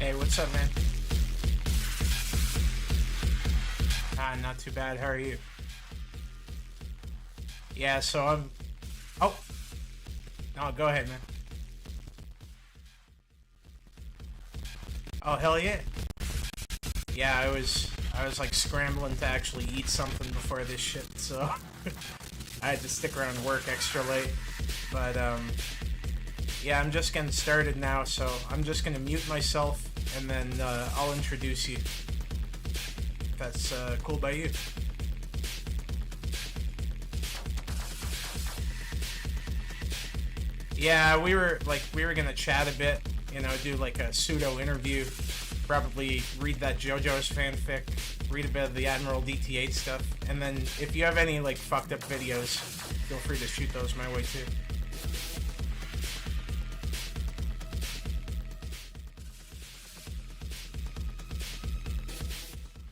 Hey, what's up, man? Not too bad. How are you? Yeah, so I'm... Oh! No, go ahead, man. Oh, hell yeah. Yeah, I was like scrambling to actually eat something before this shit, so... I had to stick around and work extra late. But, yeah, I'm just getting started now, so I'm just gonna mute myself, and then, I'll introduce you. If that's, cool by you. Yeah, we were gonna chat a bit, you know, do like a pseudo interview, probably read that JoJo's fanfic, read a bit of the AdmiralDT8 stuff, and then if you have any like fucked up videos, feel free to shoot those my way too.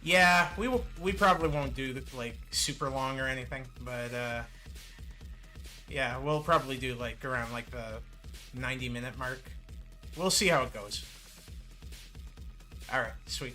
Yeah, we probably won't do like super long or anything, but yeah, we'll probably do like around like the 90-minute mark. We'll see how it goes. Alright, sweet.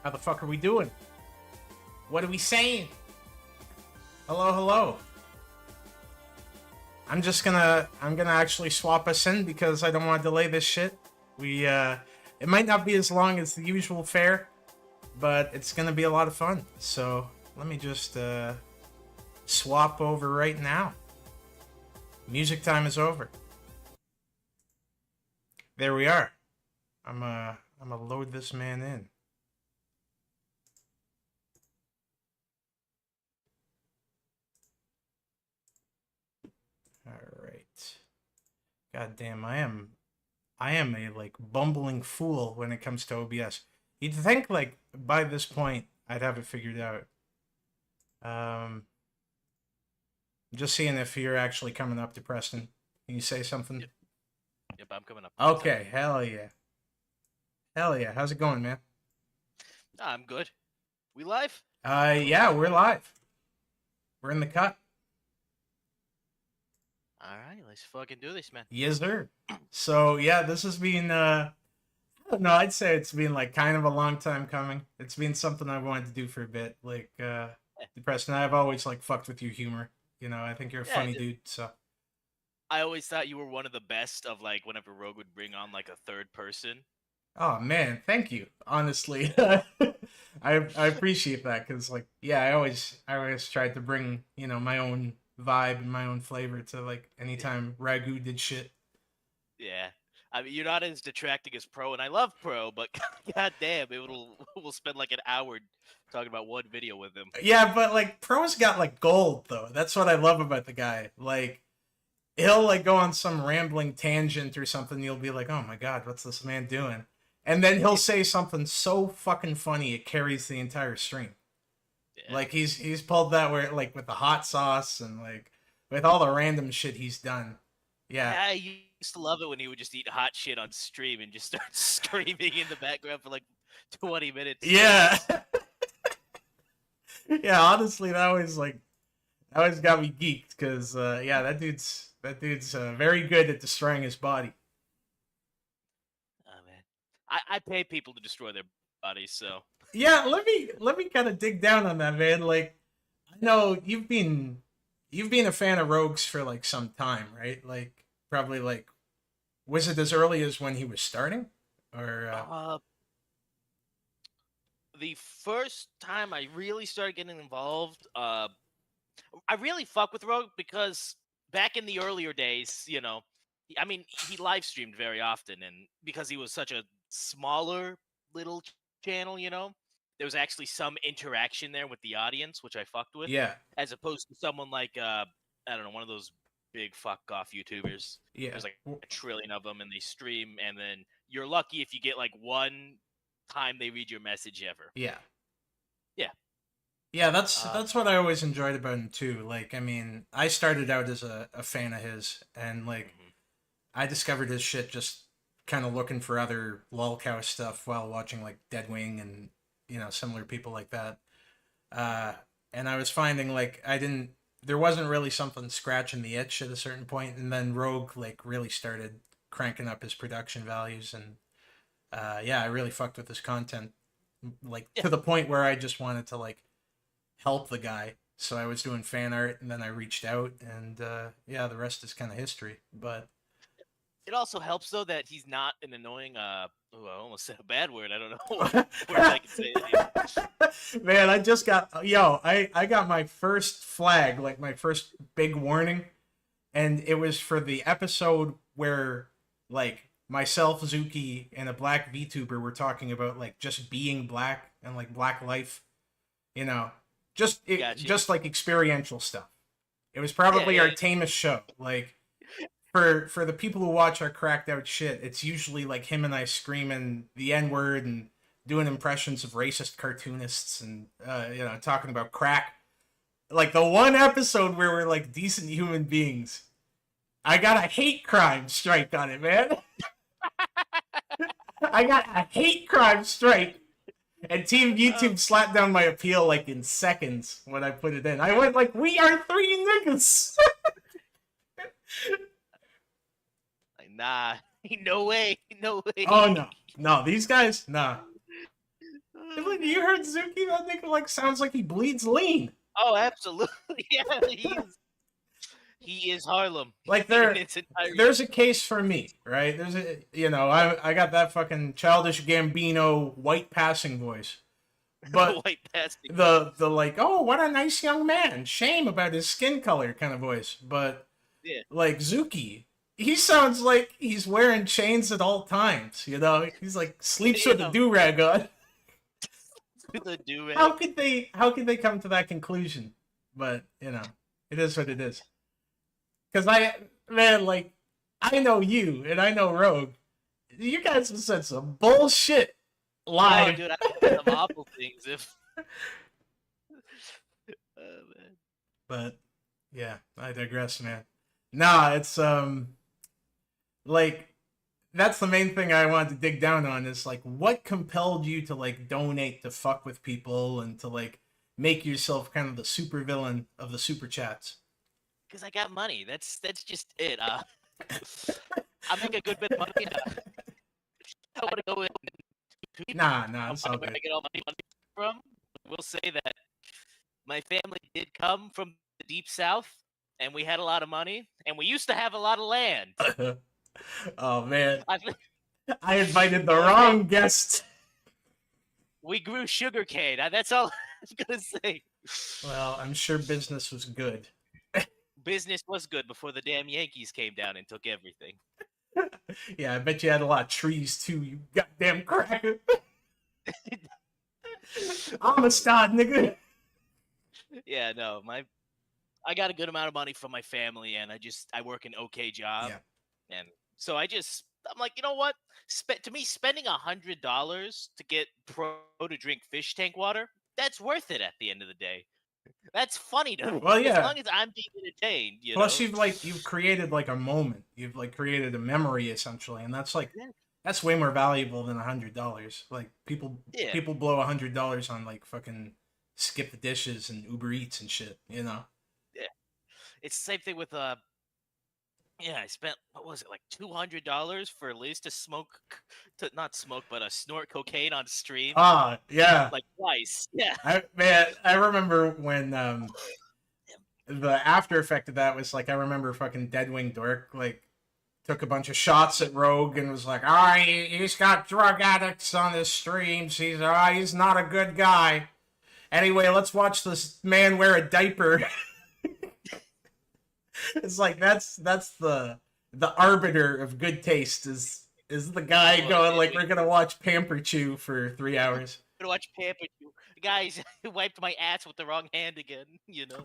How the fuck are we doing? What are we saying? Hello, hello. I'm gonna actually swap us in because I don't want to delay this shit. It might not be as long as the usual fare, but it's gonna be a lot of fun. So let me just swap over right now. Music time is over. There we are. I'm gonna load this man in. Alright. God damn, I am a like bumbling fool when it comes to OBS. You'd think like by this point I'd have it figured out. Just seeing if you're actually coming up to Preston. Can you say something? Yep, I'm coming up. Okay, hell yeah. Hell yeah. How's it going, man? I'm good. We live? Yeah, we're live. We're in the cut. Alright, let's fucking do this, man. Yes, sir. So, yeah, this has been, I don't know, I'd say it's been, like, kind of a long time coming. It's been something I wanted to do for a bit. Like, Depresston, I've always, like, fucked with your humor. You know, I think you're a funny dude, so. I always thought you were one of the best of, like, whenever Rogue would bring on, like, a third person. Oh man, thank you. Honestly, I appreciate that because like yeah, I always tried to bring my own vibe and my own flavor to like anytime Ragu did shit. Yeah. I mean, you're not as detracting as Pro, and I love Pro, but goddamn, we'll spend like an hour talking about one video with him. Yeah, but like Pro's got like gold though. That's what I love about the guy. Like he'll like go on some rambling tangent or something. You'll be like, oh my god, what's this man doing? And then he'll say something so fucking funny it carries the entire stream. Yeah. Like he's pulled that where like with the hot sauce and like with all the random shit he's done. Yeah. I used to love it when he would just eat hot shit on stream and just start screaming in the background for like 20 minutes. Yeah. Yeah, honestly that always got me geeked because yeah, that dude's very good at destroying his body. Oh man, I pay people to destroy their bodies, so Yeah, let me kind of dig down on that, man. Like I know you've been a fan of Rogues for like some time, right? Like probably like was it as early as when he was starting or the first time I really started getting involved, I really fuck with Rogue because back in the earlier days, I mean, he live streamed very often, and because he was such a smaller little channel, there was actually some interaction there with the audience, which I fucked with, yeah, as opposed to someone like I don't know, one of those big fuck off YouTubers. yeah. There's like a trillion of them, and they stream, and then you're lucky if you get like one time they read your message ever. Yeah. Yeah. Yeah, that's Uh, that's what I always enjoyed about him too. Like, I mean, I started out as a fan of his, and like, mhm. I discovered his shit just kind of looking for other lolcow stuff while watching like Deadwing and similar people like that. Uh, and I was finding like there wasn't really something scratching the itch at a certain point, and then Rogue like really started cranking up his production values, and yeah, I really fucked with his content, like Yeah. to the point where I just wanted to like help the guy. So I was doing fan art, and then I reached out, and yeah, the rest is kind of history. But It also helps though that he's not an annoying. Oh, I almost said a bad word. I don't know what words I can say. man, I got my first flag, like my first big warning, and it was for the episode where like myself, Zuki, and a black VTuber were talking about like just being black and like black life, you know, Gotcha. just like experiential stuff. It was Yeah, probably our yeah. tamest show. Like for the people who watch our cracked out shit, it's usually like him and I screaming the N word and doing impressions of racist cartoonists and talking about crack. Like the one episode where we're like decent human beings, I got a hate crime strike on it, man. I got a hate crime strike. And Team Oh, YouTube slapped down my appeal like in seconds when I put it in. I went like, "We are three niggas." like, nah, no way, no way. Oh no, no, these guys, nah. Oh, Look, you man. heard Zuki? That nigga like sounds like he bleeds lean. Oh, absolutely. Yeah, he is Harlem Like in its entirety. there's a case for me, right? There's a I got that fucking childish Gambino white passing voice. But White passing. the like, oh, what a nice young man. Shame about his skin color kind of voice. But Yeah, like Zuki, he sounds like he's wearing chains at all times. He's like sleeps with a do rag on. the do How rag. could they come to that conclusion? But it is what it is. Because man, like I know you and I know Rogue. You guys have said some bullshit Oh, live. dude, I said some awful things. If man. But yeah, I digress, man. Nah, it's like that's the main thing I wanted to dig down on is like what compelled you to like donate to fuck with people and to like make yourself kind of the supervillain of the super chats. Because I got money. That's just it. I make a good bit of money. I want to go in two people. Nah, it's all Where good. I get all my money from. We'll say that my family did come from the deep south, and we had a lot of money, and we used to have a lot of land. Oh man. I think I invited the wrong guest. We grew sugarcane. That's all I'm gonna say. Well, I'm sure business was good. Business was good before the damn Yankees came down and took everything. Yeah, I bet you had a lot of trees too, you goddamn cracker. Amistad, nigga. Yeah, no, I got a good amount of money from my family, and I work an okay job, Yeah. and so I'm like, you know what? To me, spending $100 to get pro to drink fish tank water, that's worth it at the end of the day. That's funny to me. Well, As yeah. long as I'm being entertained, you Plus, know. you've created like a moment. You've like created a memory essentially, and that's like Yeah. that's way more valuable than $100. Like people Yeah. blow $100 on like fucking skip the dishes and Uber Eats and shit. You know. Yeah. It's the same thing with yeah, I spent what was it, like $200 for Liz to not smoke, but snort cocaine on stream. Ah, yeah. Like twice. Yeah. I remember when the after effect of that was like I remember fucking Deadwing Dork like took a bunch of shots at Rogue and was like, he's got drug addicts on his streams. He's not a good guy. Anyway, let's watch this man wear a diaper. It's like that's the arbiter of good taste is the guy going like, we're gonna watch Pamper Chew for 3 hours. I'm gonna watch Pamper Chew. Guys, wiped my ass with the wrong hand again, you know.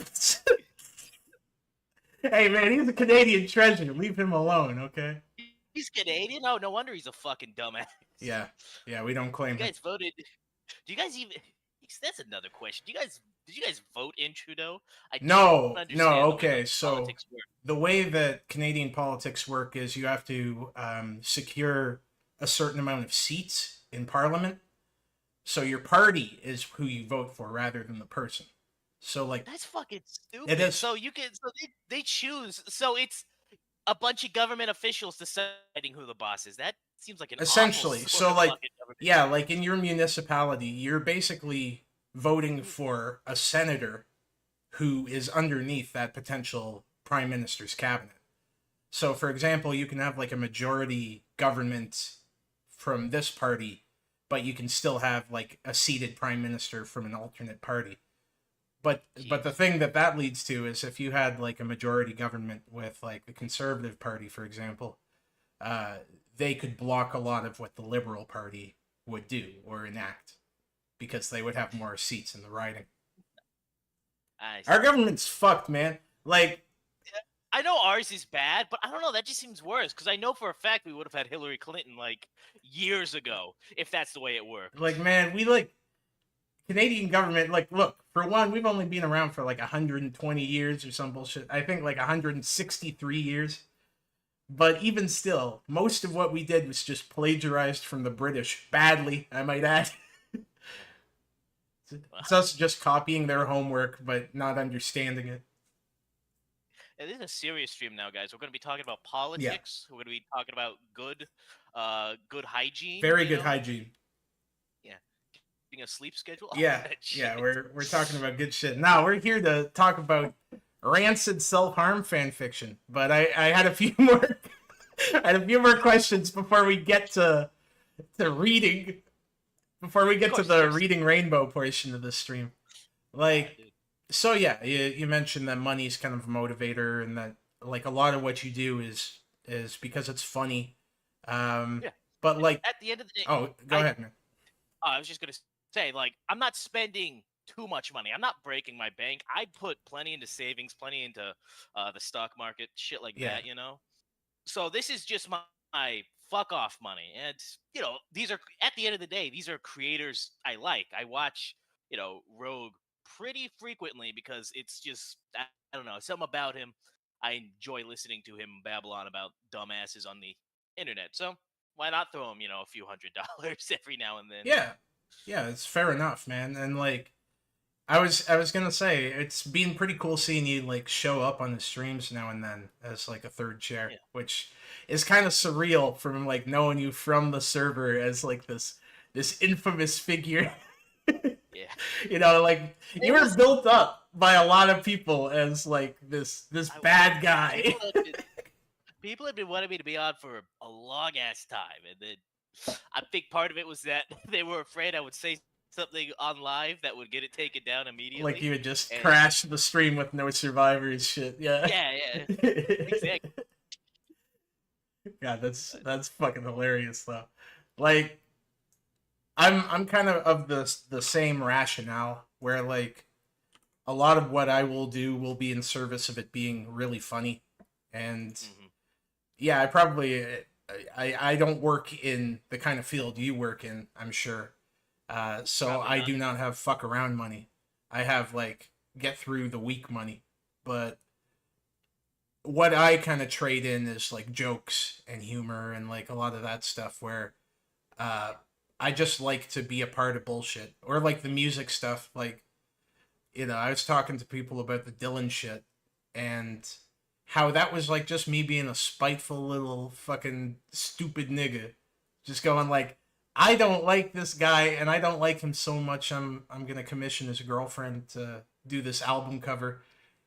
Hey man, he's a Canadian treasure. Leave him alone, okay? He's Canadian? Oh, no wonder he's a fucking dumbass. Yeah, we don't claim You guys voted. Do you guys even? That's another question. Did you guys vote in Trudeau? No. No. Okay, so the way that Canadian politics work is you have to secure a certain amount of seats in Parliament. So your party is who you vote for rather than the person. So like that's fucking stupid. It is. So they choose. So it's a bunch of government officials deciding who the boss is. That seems like an essentially. So like yeah, like in your municipality, you're basically voting for a senator who is underneath that potential prime minister's cabinet. So for example, you can have like a majority government from this party, but you can still have like a seated prime minister from an alternate party. But the thing that leads to is if you had like a majority government with like the Conservative Party, for example, they could block a lot of what the Liberal Party would do or enact because they would have more seats in the riding. Our government's fucked, man. Like, I know ours is bad, but I don't know. That just seems worse because I know for a fact we would have had Hillary Clinton like years ago if that's the way it worked. Like, man, we like Canadian government. Like, look, for one, we've only been around for like 120 years or some bullshit. I think like 163 years. But even still, most of what we did was just plagiarized from the British. Badly, I might add. It's us just copying their homework, but not understanding it. Yeah, this is a serious stream now, guys. We're going to be talking about politics. Yeah. We're going to be talking about good hygiene. Very good hygiene. Yeah. Keeping a sleep schedule. Yeah, we're talking about good shit. Now, we're here to talk about rancid self-harm fan fiction, but I had a few more questions before we get to reading. Before we get to the reading rainbow portion of the stream. Like, so yeah, you mentioned that money's kind of a motivator and that like a lot of what you do is because it's funny. But like at the end of the day, go ahead, man. I was just gonna say, like, I'm not spending too much money. I'm not breaking my bank. I put plenty into savings, plenty into the stock market, shit like that, you know? So this is just my fuck off money. And, you know, these are, at the end of the day, these are creators I like. I watch, you know, Rogue pretty frequently because it's just, I don't know, something about him. I enjoy listening to him babble on about dumbasses on the internet. So why not throw him, you know, a few $100 every now and then? Yeah, it's fair enough, man. And like, I was gonna say it's been pretty cool seeing you like show up on the streams now and then as like a third chair, which is kind of surreal from like knowing you from the server as like this infamous figure. Yeah, you know, like you were built up by a lot of people as like this bad guy. People have been wanting me to be on for a long ass time, and then I think part of it was that they were afraid I would say something on live that would get it taken down Like immediately. you would just And crash the stream with no survivors shit. Yeah. yeah, yeah, exactly. God, that's fucking hilarious though. Like I'm kind of the same rationale where like a lot of what I will do will be in service of it being really funny. And Hmm. yeah, I don't work in the kind of field you work in, I'm sure. So Probably I not. do not have fuck around money. I have like get through the week money. But what I kind of trade in is like jokes and humor and like a lot of that stuff where uh I just like to be a part of bullshit or like the music stuff. Like, I was talking to people about the Dylan shit and how that was like just me being a spiteful little fucking stupid nigga, just going like, I don't like this guy and I don't like him so much. I'm gonna commission his girlfriend to do this album cover,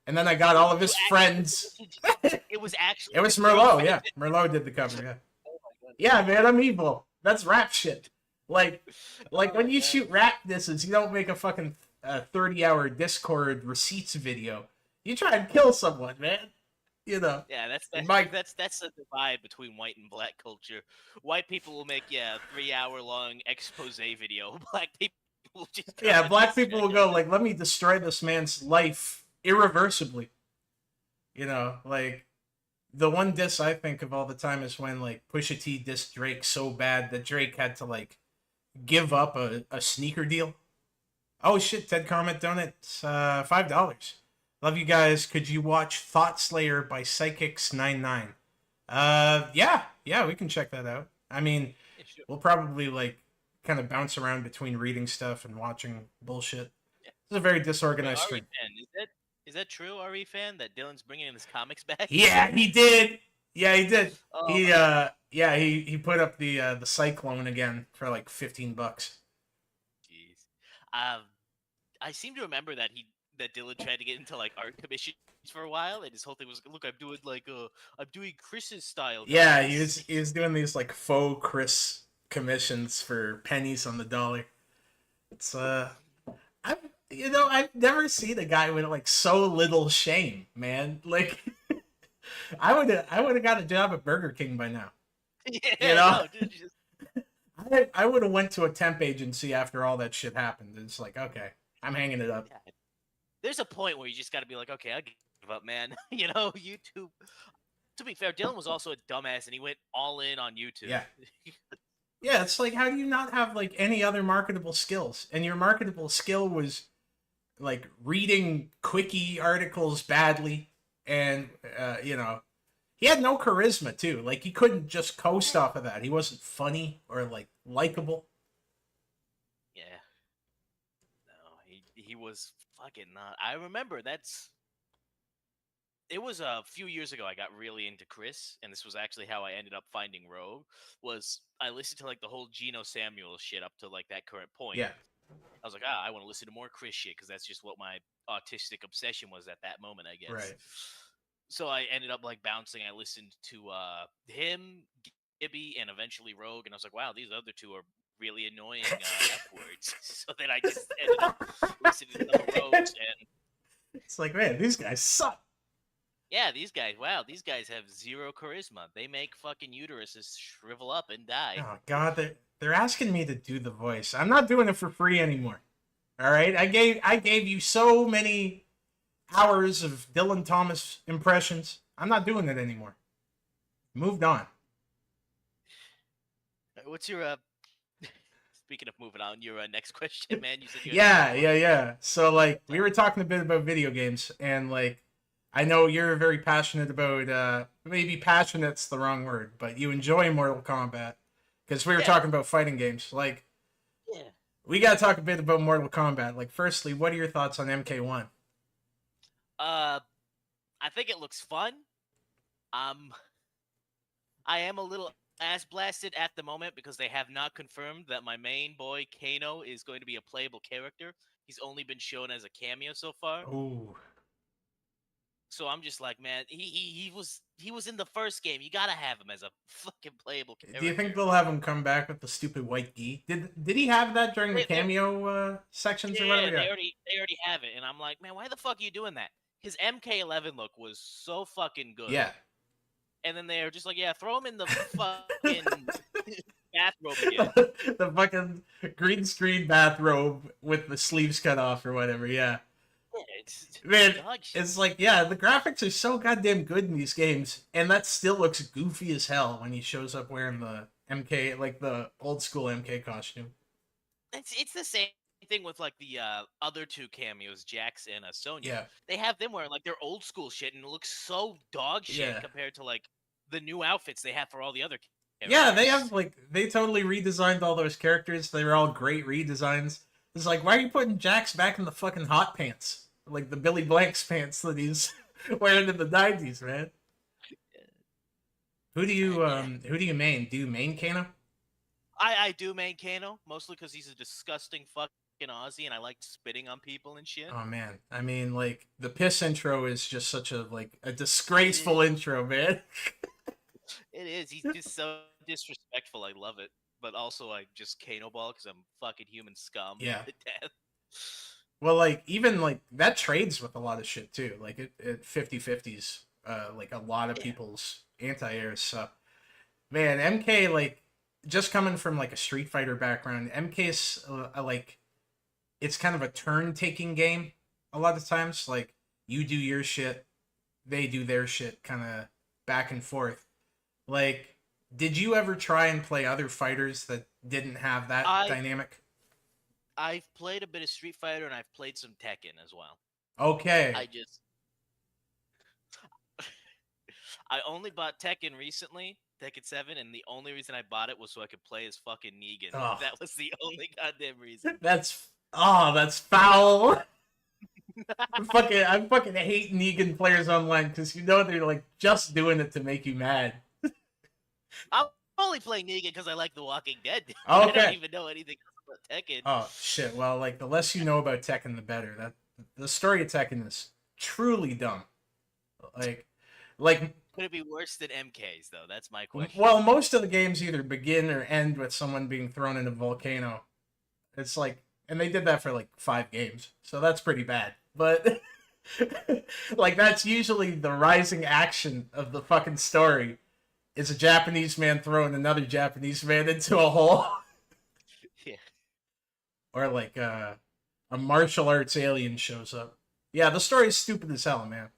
and then I got all of You his actually friends. commissioned. It was actually It was his Merlot, girlfriend. yeah. Merlot did the cover, yeah. Oh my god. Yeah, man, I'm evil. That's rap shit. Like, like Oh when my you god. shoot rap disses, you don't make a fucking 30-hour Discord receipts video. You try and kill someone, man. You know, Yeah, that's in that's my that's that's the divide between white and black culture. White people will make 3 hour long expose video. Black people will just come yeah, and black people destroy will go like, let me destroy this man's life irreversibly. Like the one diss I think of all the time is when like Pusha T dissed Drake so bad that Drake had to like give up a sneaker deal. Oh shit, Ted Comment donates $5. Love you guys. Could you watch Thought Slayer by Psychics99? Yeah, we can check that out. I mean, Yeah, sure. we'll probably like kind of bounce around between reading stuff and watching bullshit. Yeah. It's a very Wait, disorganized RE stream. fan, is that true? RE fan that Dylan's bringing his comics back? Yeah, he did. Yeah, he did. Oh He my god. yeah, he put up the Cyclone again for like $15. Jeez. I seem to remember that Dylan tried to get into like art commissions for a while, and his whole thing was, "Look, I'm doing Chris's style, Yeah, guys." he was doing these like faux Chris commissions for pennies on the dollar. It's I've I've never seen a guy with like so little shame, man. Like I would have got a job at Burger King by now. You Yeah, know, no, dude, just I would have went to a temp agency after all that shit happened. It's like, okay, I'm hanging it up. yeah. There's a point where you just got to be like, okay, I give up, man. YouTube. To be fair, Dylan was also a dumbass, and he went all in on YouTube. Yeah. Yeah, it's like how do you not have like any other marketable skills? And your marketable skill was like reading quickie articles badly, and he had no charisma too. Like he couldn't just coast off of that. He wasn't funny or like likable. Yeah, no, he was fucking not. I remember it was a few years ago. I got really into Chris, and this was actually how I ended up finding Rogue. Was I listened to like the whole Geno Samuel shit up to like that current point. Yeah, I was like, I want to listen to more Chris shit because that's just what my autistic obsession was at that moment, I guess. right. So I ended up like bouncing. I listened to him, Gibby, and eventually Rogue, and I was like, wow, these other two are really annoying F words. So then I just ended up listening to the Rogues, and It's like, man, these guys suck. yeah, these guys have zero charisma. They make fucking uteruses shrivel up and die. Oh God, they're asking me to do the voice. I'm not doing it for free anymore. All right, I gave you so many hours of Dylan Thomas impressions. I'm not doing it anymore. Moved on. What's your speaking of moving on, your next question, man? You said you had a Yeah, couple more. yeah. So like we were talking a bit about video games, and like I know you're very passionate about maybe passionate's the wrong word, but you enjoy Mortal Kombat because we were Yeah, talking about fighting games. Like yeah. we gotta talk a bit about Mortal Kombat. Like firstly, what are your thoughts on MK1? Uh, I think it looks fun. Um, I am a little ass blasted at the moment because they have not confirmed that my main boy Kano is going to be a playable character. He's only been shown as a cameo so far. Ooh, So I'm just like, man, he was in the first game. You gotta have him as a fucking playable character. Do you think they'll have him come back with the stupid white gi? Did he have that during the cameo sections or whatever? Yeah, they already have it, and I'm like, man, why the fuck are you doing that? His MK11 look was so fucking good. Yeah. And then they're just like, yeah, throw him in the fucking bathrobe again. The fucking green screen bathrobe with the sleeves cut off or whatever. Yeah. Man, it's like, yeah, the graphics are so goddamn good in these games, and that still looks goofy as hell when he shows up wearing the MK, like the old school MK costume. It's the same thing with like the other two cameos, Jax and Sonya. Yeah. They have them wearing like their old school shit, and it looks so dog shit compared to like the new outfits they have for all the other characters. Yeah, they have like, they totally redesigned all those characters. They were all great redesigns. It's like, why are you putting Jax back in the fucking hot pants? Like the Billy Blanks pants that he's wearing in the 90s, man. Who do you main? Do you main Kano? I do main Kano, mostly because he's a disgusting fucking Aussie, and I like spitting on people and shit. Oh man, I mean, like the piss intro is just such a disgraceful intro, man. It is. He's just so disrespectful. I love it, but also I just Kano ball because I'm fucking human scum. Yeah. To death. Well, like even like that trades with a lot of shit too. Like it 50-50s like a lot of people's anti-airs. So man, MK, like just coming from like a Street Fighter background, MK's like it's kind of a turn-taking game a lot of times. Like you do your shit, they do their shit, kind of back and forth. Like, did you ever try and play other fighters that didn't have that dynamic? I've played a bit of Street Fighter, and I've played some Tekken as well. Okay. I only bought Tekken recently, Tekken 7, and the only reason I bought it was so I could play as fucking Negan. Oh. That was the only goddamn reason. That's foul. I fucking hate Negan players online because you know they're like just doing it to make you mad. I'm only playing Negan because I like The Walking Dead. Okay. I don't even know anything about Tekken. Oh shit! Well, like the less you know about Tekken, the better. That the story of Tekken is truly dumb. Like. Could it be worse than MK's though? That's my question. Well, most of the games either begin or end with someone being thrown in a volcano. It's like, and they did that for like 5 games, so that's pretty bad. But like that's usually the rising action of the fucking story. Is a Japanese man throwing another Japanese man into a hole. Yeah. Or like a martial arts alien shows up. Yeah, the story is stupid as hell, man.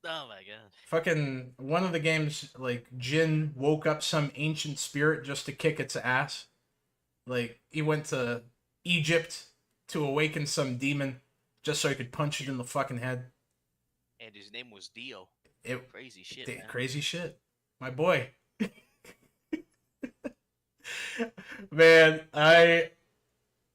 Oh my god. Fucking one of the games, like Jin woke up some ancient spirit just to kick its ass. Like he went to Egypt to awaken some demon just so he could punch it in the fucking head. And his name was Dio. Crazy shit. Man. Crazy shit. My boy. Man, I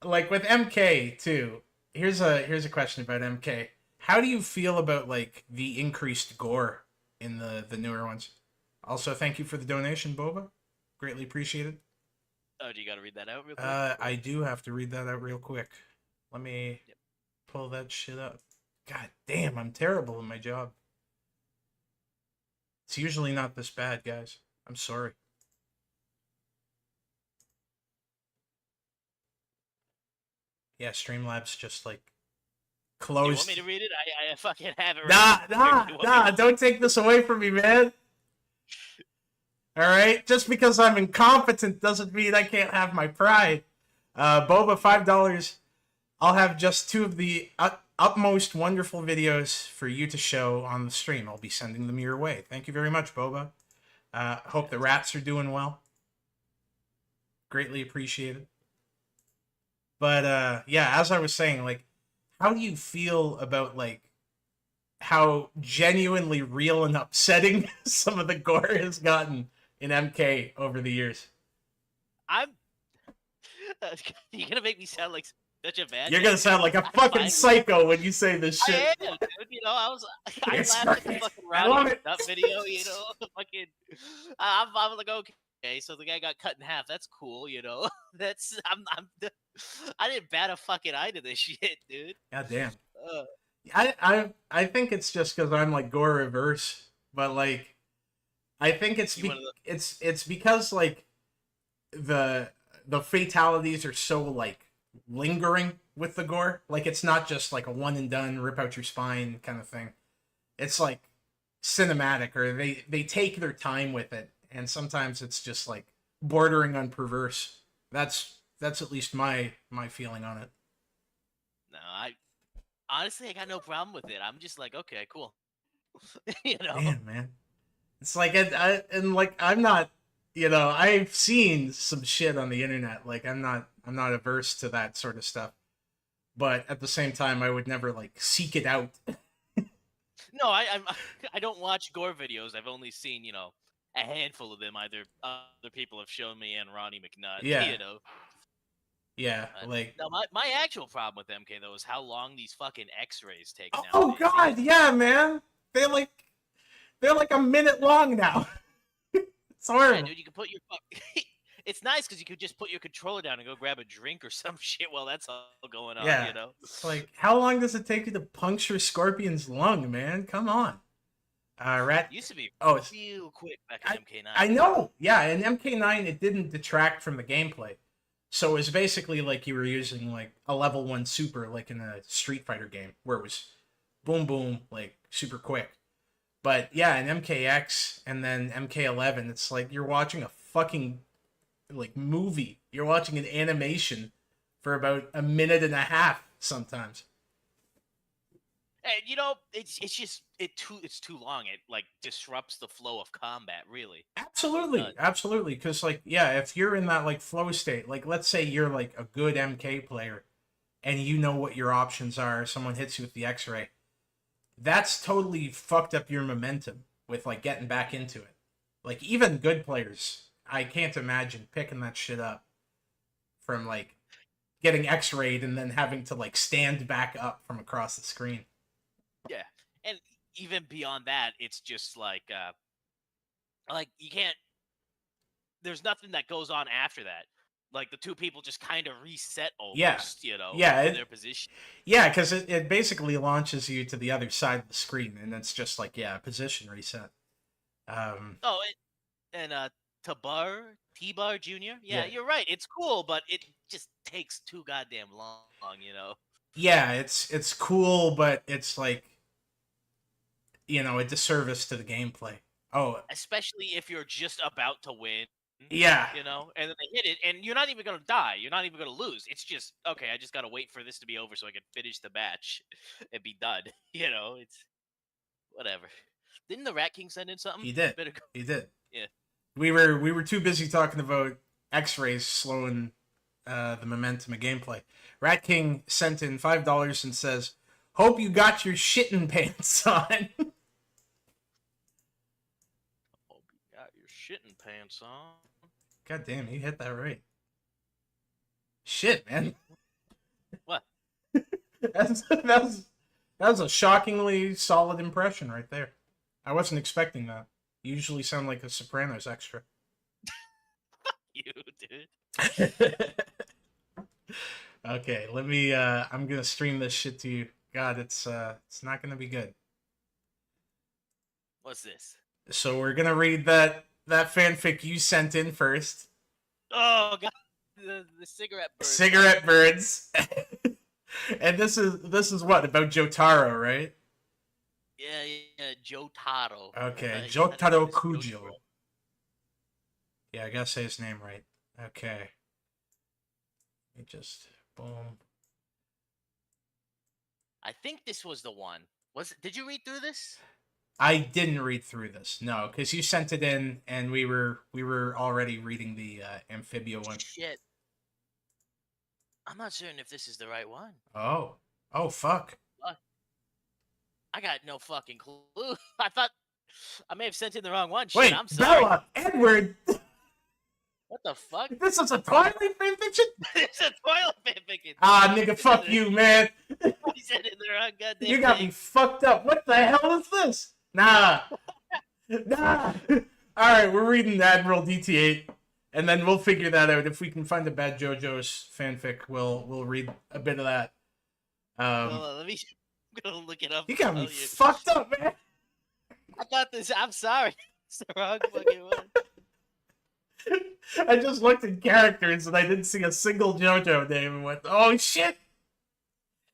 like with MK too. Here's a question about MK. How do you feel about like the increased gore in the newer ones? Also, thank you for the donation, Boba. Greatly appreciated. Oh, do you got to read that out real quick? I do have to read that out real quick. Let me pull that shit up. God damn, I'm terrible at my job. It's usually not this bad, guys. I'm sorry. Yeah, Streamlabs just like closed. You want me to read it? I fucking have it. Nah, don't take this away from me, man. Alright? Just because I'm incompetent doesn't mean I can't have my pride. Boba, $5. I'll have just 2 of the utmost wonderful videos for you to show on the stream. I'll be sending them your way. Thank you very much, Boba. Hope the rats are doing well. Greatly appreciated. But, yeah, as I was saying, like, how do you feel about, like, how genuinely real and upsetting some of the gore has gotten in MK over the years? You're gonna make me sound like such a bad. You're gonna sound like a fucking psycho when you say this shit. I am, dude. You know, I laughed at the fucking round that video. You know, fucking. I'm like, okay, so the guy got cut in half. That's cool. You know, I didn't bat a fucking eye to this shit, dude. God damn. I think it's just because I'm like gore reverse, but like I think You one of the it's because like the the fatalities are so like lingering with the gore. Like it's not just like a one and done, rip out your spine kind of thing. It's like cinematic, or they take their time with it, and sometimes it's just like bordering on perverse. That's at least my feeling on it. no. I honestly I got no problem with it. I'm just like, okay, cool. you know. Damn, man. It's like and like I'm not, I've seen some shit on the internet. Like I'm not averse to that sort of stuff, but at the same time, I would never like seek it out. No, I don't watch gore videos. I've only seen, a handful of them. Either other people have shown me and Ronnie McNutt, Yeah, yeah, But like no, my actual problem with MK though is how long these fucking X-rays take oh nowadays. god, yeah, man. They like they're like a minute long now. It's Yeah, horrible. dude, you can put your it's nice because you could just put your controller down and go grab a drink or some shit while that's all going on, Yeah, it's like how long does it take you to puncture Scorpion's lung, man? Come on. Rat. It used to be Oh, real quick back in I, MK9. I know. Yeah, in MK9 it didn't detract from the gameplay. So it was basically like you were using like a level 1 super like in a Street Fighter game where it was boom boom like super quick. But yeah, in MKX and then MK11 it's like you're watching a fucking like movie. You're watching an animation for about a minute and a half sometimes. And it's just it's too long. It like disrupts the flow of combat, really. Absolutely, absolutely. Because like, yeah, if you're in that like flow state, like let's say you're like a good MK player, and you know what your options are. Someone hits you with the X-ray. That's totally fucked up your momentum with like getting back into it. Like even good players, I can't imagine picking that shit up from like getting X-rayed and then having to like stand back up from across the screen. Yeah, and even beyond that, it's just like you can't. There's nothing that goes on after that. Like the two people just kind of reset Yeah, almost, yeah, in their position. yeah, because it basically launches you to the other side of the screen, and it's just like yeah, position reset. Oh, and T-Bar Jr. Yeah, Yeah, you're right. It's cool, but it just takes too goddamn long. yeah, it's cool, but it's like a disservice to the gameplay. Oh, Especially if you're just about to win, yeah, and then they hit it, and you're not even gonna die. You're not even gonna lose. It's just okay. I just gotta wait for this to be over so I can finish the match and be done. It's whatever. Didn't the Rat King send in something? he did. Better go. He did. Yeah. We were too busy talking about X-rays slowing the momentum of gameplay. Rat King sent in $5 and says, "Hope you got your shitting pants on." Hope you got your shitting pants on. God damn, you hit that right. Shit, man. What? That was a shockingly solid impression right there. I wasn't expecting that. You usually sound like a Sopranos extra. You, dude. Okay, let me I'm gonna stream this shit to you. God, it's not gonna be good. What's this? So we're gonna read that fanfic you sent in first. Oh god, the cigarette bird. Cigarette birds. And this is what about Jotaro, right? Yeah, Jotaro. Okay, His Jotaro name is Kujo. Jotaro. Yeah, I gotta say his name right. Okay. Let me just boom. I think this was the one. Did you read through this? I didn't read through this, no, because you sent it in, and we were already reading the Amphibia one. Shit. I'm not certain if this is the right one. Oh, fuck. I got no fucking clue. I thought I may have sent in the wrong one. Wait, Shit, I'm sorry. Bella, Edward. What the fuck? This is a Twilight fanfiction. It's a toilet fanfiction. Ah, nigga, fuck you, man. He said in the wrong goddamn You got me fucked up. What the hell is this? Nah. Nah. Alright, we're reading AdmiralDT8, and then we'll figure that out. If we can find a bad JoJo's fanfic, we'll read a bit of that. Hold on, I'm gonna look it up. You got and me tell you. fucked up, man. I thought this. I'm sorry. It's the wrong fucking one. I just looked at characters and I didn't see a single JoJo name and went, oh shit!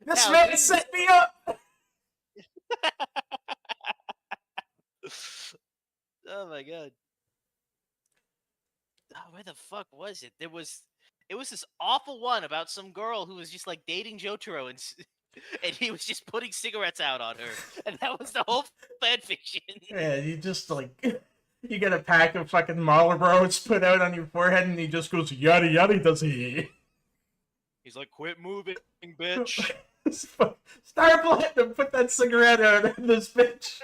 This Now, man this- set me up! Oh my god. Oh, where the fuck was it? It was this awful one about some girl who was just like dating Jotaro and he was just putting cigarettes out on her. And that was the whole fanfiction. Yeah, you just like, you get a pack of fucking Marlboros put out on your forehead and he just goes, yada yada does he? He's like, quit moving, bitch. Start playing and put that cigarette out on this bitch.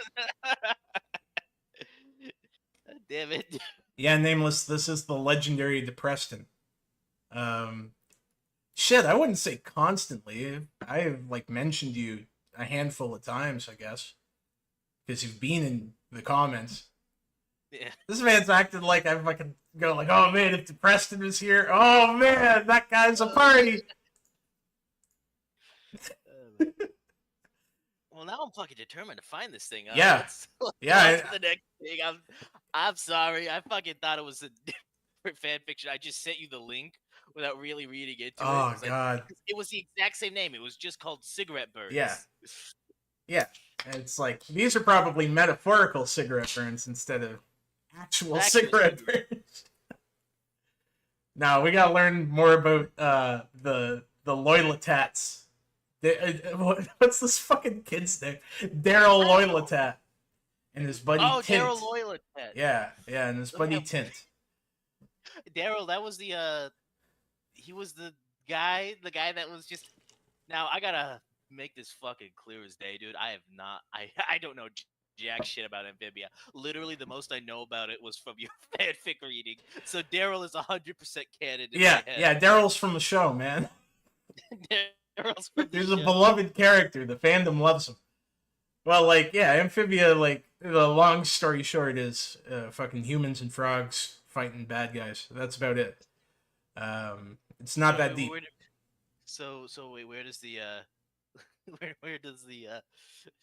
Damn it. Yeah, Nameless, this is the legendary Depresston. Shit, I wouldn't say constantly. I've, like, mentioned you a handful of times, I guess. Because you've been in the comments. Yeah. This man's acted like I fucking go like, oh man, if Depresston was here, oh man, that guy's a party! Well, now I'm fucking determined to find this thing. Yeah. Let's Yeah, go on to the next thing. I'm sorry. I fucking thought it was a different fan fiction. I just sent you the link without really reading into it. Oh, 'cause God. It was the exact same name. It was just called Cigarette Burns. Yeah. Yeah. And it's like, these are probably metaphorical cigarette burns instead of actual cigarette burns. Now, we gotta learn more about the Loylatats. What's this fucking kid's name? Daryl Loylatat. And his buddy Tint. Daryl Loylatat. Yeah, and his buddy Tint. Daryl, that was the he was the guy that was just. Now I gotta make this fucking clear as day, dude. I don't know jack shit about Amphibia. Literally, the most I know about it was from your fanfic reading. So Daryl is 100% canon. Yeah, Daryl's from the show, man. Daryl's from the He's show. a beloved character. The fandom loves him. Well, like, yeah, Amphibia, like, the long story short is fucking humans and frogs fighting bad guys. That's about it. It's not that deep. So wait, where does the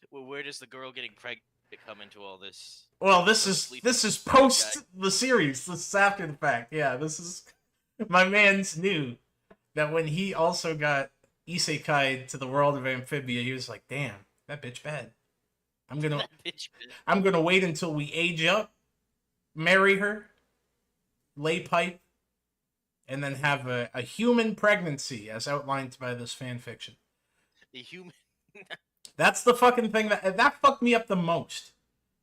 where does the girl getting pregnant come into all this? Well, this is post the series. This is after the fact. Yeah, this is my man's knew that when he also got isekai'd to the world of Amphibia, he was like, "Damn, that bitch bad. I'm gonna wait until we age up, marry her, lay pipe, and then have a human pregnancy as outlined by this fan fiction." The human. That's the fucking thing that fucked me up the most.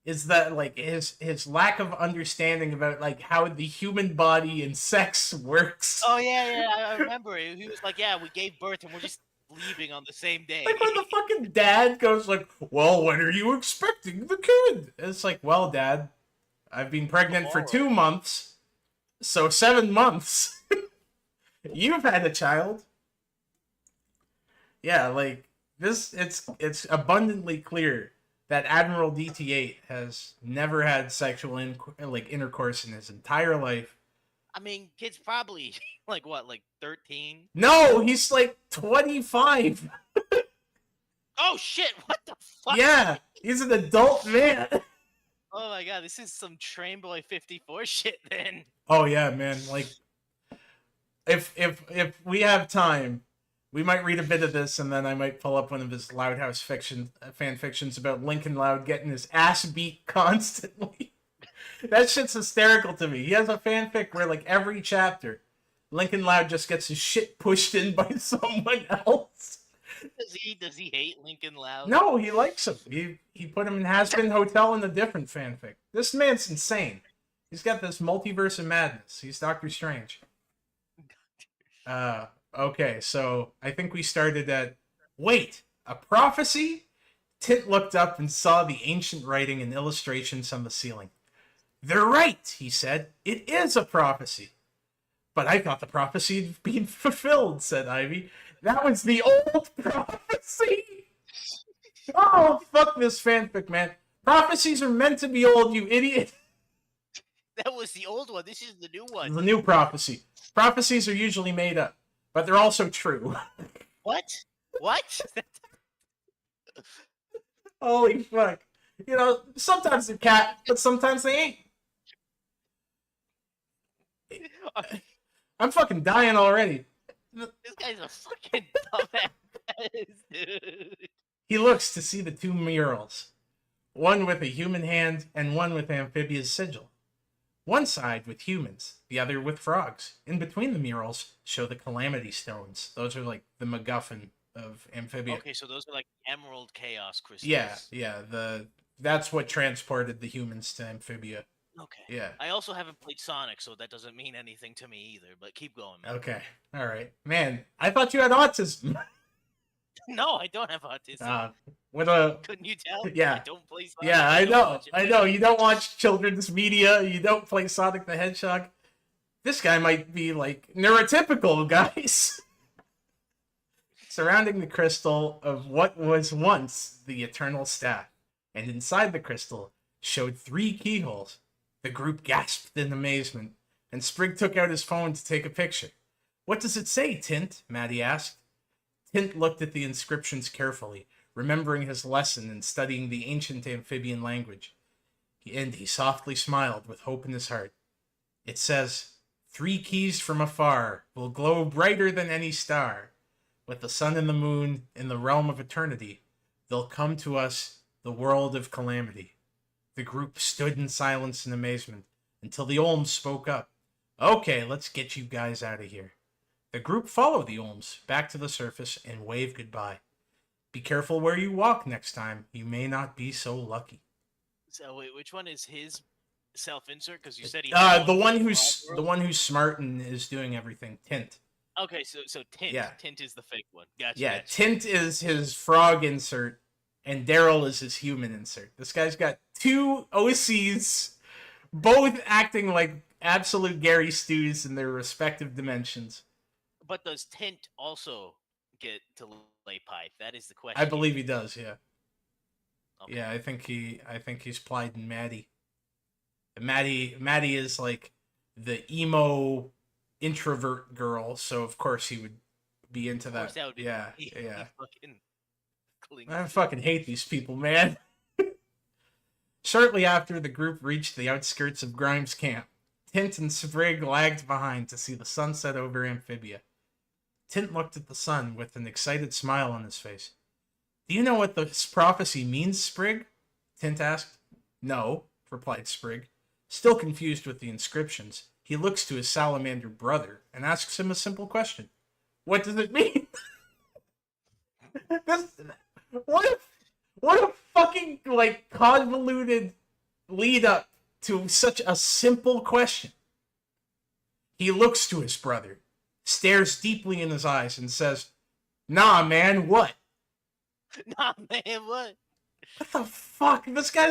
Is that like his lack of understanding about like how the human body and sex works. Oh yeah, I remember. He was like, "Yeah, we gave birth and we're just leaving on the same day." Like when the fucking dad goes like, "Well, when are you expecting the kid?" It's like, "Well, Dad, I've been pregnant for 2 months, so 7 months. You've had a child." Yeah, like this. It's abundantly clear that AdmiralDT8 has never had sexual intercourse in his entire life. I mean, kid's probably like what, like 13? No, he's like 25. Oh shit! What the fuck? Yeah, he's an adult man. Oh my god, this is some Train Boy 54 shit then. Oh yeah, man. Like, if we have time, we might read a bit of this, and then I might pull up one of his Loud House fan fictions about Lincoln Loud getting his ass beat constantly. That shit's hysterical to me. He has a fanfic where, like, every chapter, Lincoln Loud just gets his shit pushed in by someone else. Does he hate Lincoln Loud? No, he likes him. He put him in Has-Been Hotel in a different fanfic. This man's insane. He's got this multiverse of madness. He's Doctor Strange. Okay, so I think we started at... Wait, a prophecy? Tint looked up and saw the ancient writing and illustrations on the ceiling. "They're right," he said. "It is a prophecy." "But I thought the prophecy had been fulfilled," said Ivy. "That was the old prophecy." Oh, fuck this fanfic, man. Prophecies are meant to be old, you idiot. That was the old one. This is the new one. The new prophecy. Prophecies are usually made up, but they're also true. What? What? Holy fuck. You know, sometimes they're cat, but sometimes they ain't. I'm fucking dying already. This guy's a fucking dumbass, dude. He looks to see the two murals, one with a human hand and one with Amphibia's sigil. One side with humans, the other with frogs. In between the murals show the Calamity Stones. Those are like the MacGuffin of Amphibia. Okay, so those are like Emerald Chaos crystals. Yeah. That's what transported the humans to Amphibia. Okay. Yeah. I also haven't played Sonic, so that doesn't mean anything to me either. But keep going, man. Okay. All right, man. I thought you had autism. No, I don't have autism. What a Couldn't you tell? Yeah. I don't play Sonic. Yeah, I don't know. watch it. I know. You don't watch children's media. You don't play Sonic the Hedgehog. This guy might be like neurotypical, guys. Surrounding the crystal of what was once the Eternal Staff, and inside the crystal showed 3 keyholes. The group gasped in amazement, and Sprig took out his phone to take a picture. What does it say, Tint? Maddie asked. Tint looked at the inscriptions carefully, remembering his lesson in studying the ancient amphibian language. And he softly smiled with hope in his heart. It says, 3 keys from afar will glow brighter than any star. With the sun and the moon in the realm of eternity, they'll come to us, the world of calamity. The group stood in silence and amazement until the Olms spoke up. Okay, let's get you guys out of here. The group followed the Olms back to the surface and waved goodbye. Be careful where you walk next time. You may not be so lucky. So wait, which one is his self-insert? Because you said he. The one who's smart and is doing everything. Tint. Okay, so Tint. Yeah. Tint is the fake one. Gotcha. Yeah, gotcha. Tint is his frog insert, and Daryl is his human insert. This guy's got 2 OCs, both acting like absolute Gary Stews in their respective dimensions. But does Tint also get to lay pipe? That is the question. I believe he does. Yeah. Okay. Yeah, I think he's plied in Maddie. Maddie is like the emo introvert girl, so of course he would be into that. That would be Yeah. Fucking I fucking hate these people, man. Shortly after, the group reached the outskirts of Grimes' camp. Tint and Sprig lagged behind to see the sunset over Amphibia. Tint looked at the sun with an excited smile on his face. Do you know what this prophecy means, Sprig? Tint asked. No, replied Sprig. Still confused with the inscriptions, he looks to his salamander brother and asks him a simple question. What does it mean? What a fucking, like, convoluted lead up to such a simple question. He looks to his brother, stares deeply in his eyes, and says, Nah, man, what? Nah, man, what? What the fuck? This guy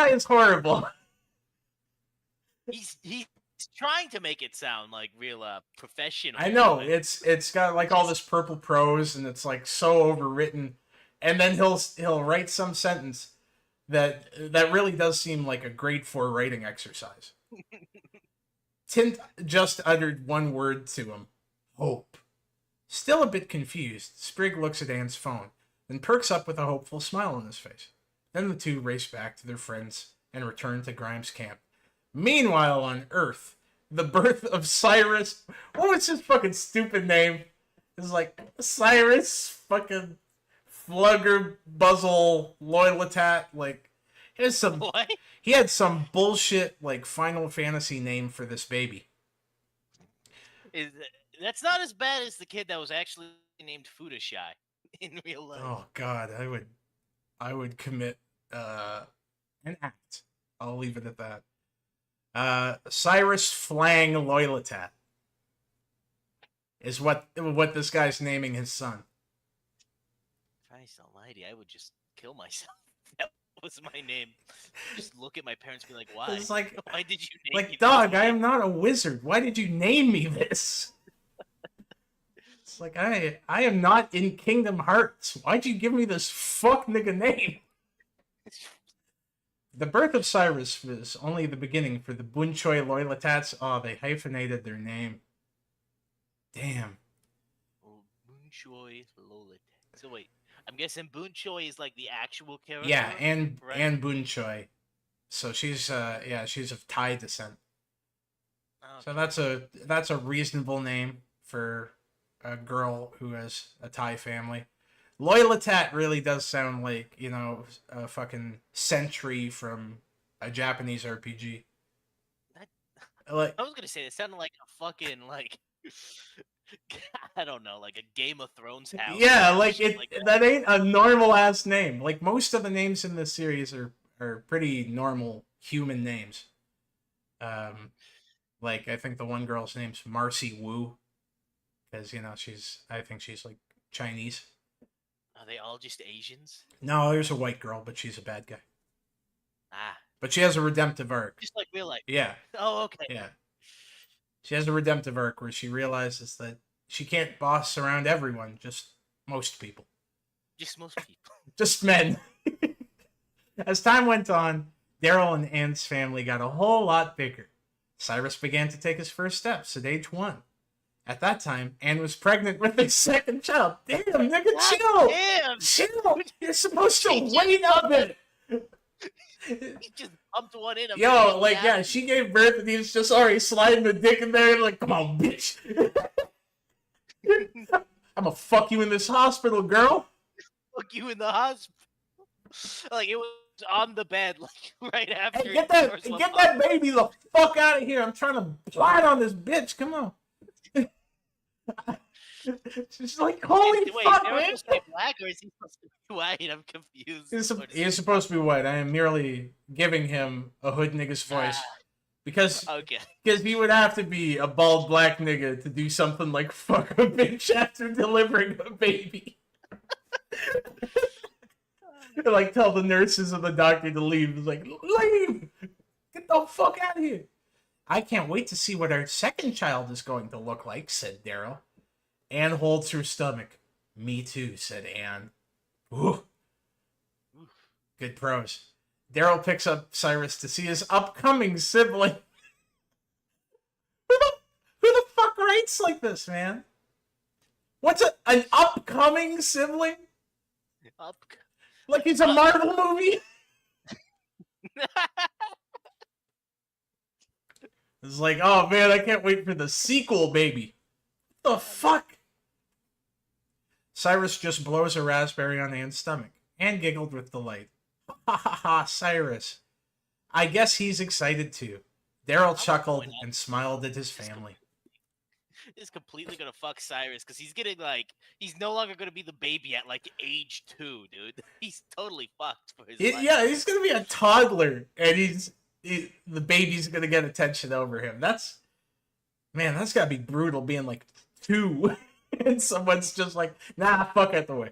is horrible. He's trying to make it sound like real professional. I know, it's got like all this purple prose, and it's like so overwritten, and then he'll write some sentence that really does seem like a grade 4 writing exercise. Tint just uttered one word to him. Hope. Still a bit confused, Sprig looks at Anne's phone, then perks up with a hopeful smile on his face. Then the two race back to their friends and return to Grimes' camp. Meanwhile, on Earth, the birth of Cyrus... What was his fucking stupid name? It's like, Cyrus fucking Flugger Buzzle Loyalitat, like... What? He had some bullshit, like, Final Fantasy name for this baby. That's not as bad as the kid that was actually named Futashy in real life. Oh God, I would commit an act. I'll leave it at that. Cyrus Flang Loyalitat is what this guy's naming his son. Christ almighty, I would just kill myself. That was my name. Just look at my parents and be like, why? It's like, why did you name me like, dog, this I am not a wizard. Why did you name me this? It's like, I am not in Kingdom Hearts. Why'd you give me this fuck nigga name? The birth of Cyrus was only the beginning for the Bunchoi Loyalitats. Oh, they hyphenated their name. Damn. Bunchoi Loyalitat. So wait, I'm guessing Boon Choi is like the actual character. Yeah, and right? Boon Choi. So she's she's of Thai descent. So Okay. that's a reasonable name for a girl who has a Thai family. Loyalitat really does sound like, you know, a fucking sentry from a Japanese RPG. That, Like, I was gonna say it sounded like a fucking like I don't know, like a Game of Thrones house or yeah, some like shit like that ain't a normal ass name. Like most of the names in this series are pretty normal human names. Um, like I think the one girl's name's Marcy Wu because you know I think she's like Chinese. that. Are they all just Asians? No, there's a white girl, but she's a bad guy. Ah, But she has a redemptive arc. just like real life. Yeah, Oh, okay. yeah. She has a redemptive arc where she realizes that she can't boss around everyone, just most people. Just most people. Just men. As time went on, Daryl and Anne's family got a whole lot bigger. Cyrus began to take his first steps at age 1. At that time, Anne was pregnant with their second child. Damn, nigga, God chill! damn! Chill! You're supposed to wait a bit! He just bumped one in. Yo, like, yeah, she gave birth and he was just already sliding the dick in there, like, come on, bitch! I'm gonna fuck you in this hospital, girl! Fuck you in the hospital. Like, it was on the bed, like, right after. Hey, get that baby the fuck out of here! I'm trying to plot on this bitch, come on! She's like, holy fuck, man! Is he black or is he supposed to be white? I'm confused. He's supposed to be white. I am merely giving him a hood nigga's voice. Because he would have to be a bald black nigga to do something like fuck a bitch after delivering a baby. Like tell the nurses and the doctor to leave. It's like, leave! Get the fuck out of here! I can't wait to see what our second child is going to look like, said Daryl. Anne holds her stomach. Me too, said Anne. Ooh. Good prose. Daryl picks up Cyrus to see his upcoming sibling. Who the fuck writes like this, man? What's an upcoming sibling? Like he's a Marvel movie? It's like, oh man, I can't wait for the sequel, baby. What the fuck? Cyrus just blows a raspberry on Anne's stomach. Anne giggled with delight. Ha ha ha, Cyrus. I guess he's excited too. Daryl chuckled and smiled at his family. He's completely gonna fuck Cyrus because he's getting like he's no longer gonna be the baby at like age 2, dude. He's totally fucked for his life. Yeah, he's gonna be a toddler, and the baby's gonna get attention over him. That's gotta be brutal being like 2, and someone's just like, nah, fuck out the way.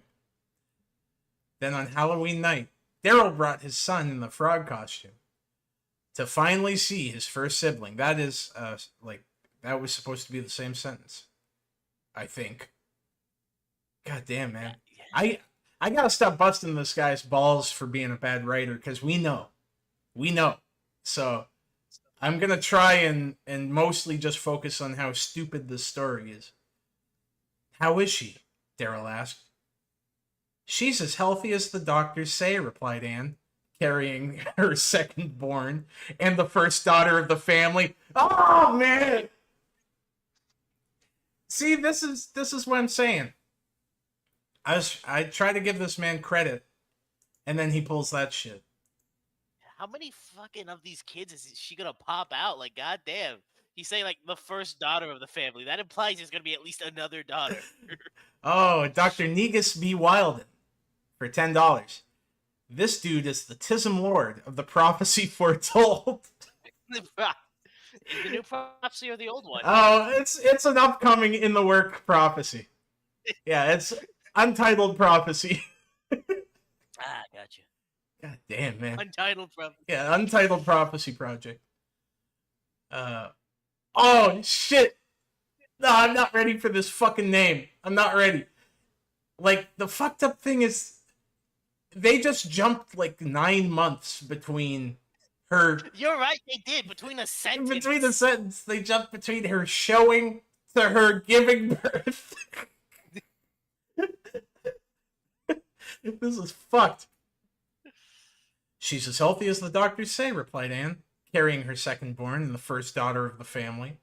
Then on Halloween night, Daryl brought his son in the frog costume to finally see his first sibling. That is, that was supposed to be the same sentence, I think. God damn, man. I gotta stop busting this guy's balls for being a bad writer, because we know. So I'm gonna try and mostly just focus on how stupid this story is. How is she? Daryl asked. She's as healthy as the doctors say, replied Anne, carrying her second born and the first daughter of the family. Oh man! See, this is what I'm saying. I try to give this man credit, and then he pulls that shit. How many fucking of these kids is she gonna pop out? Like, goddamn. He's saying like the first daughter of the family. That implies there's gonna be at least another daughter. Oh, Dr. Negus B. Wilden for $10. This dude is the Tism Lord of the prophecy foretold. Is the new prophecy or the old one? Oh, it's an upcoming in the work prophecy. Yeah, it's Untitled Prophecy. Gotcha. God damn, man. Untitled Prophecy. Yeah, Untitled Prophecy Project. Oh, shit. No, I'm not ready for this fucking name. I'm not ready. Like, the fucked up thing is, they just jumped, like, 9 months between her... You're right, they did. Between a sentence. Between the sentence, they jumped between her showing to her giving birth. This is fucked. She's as healthy as the doctors say, replied Anne, carrying her second-born and the first daughter of the family.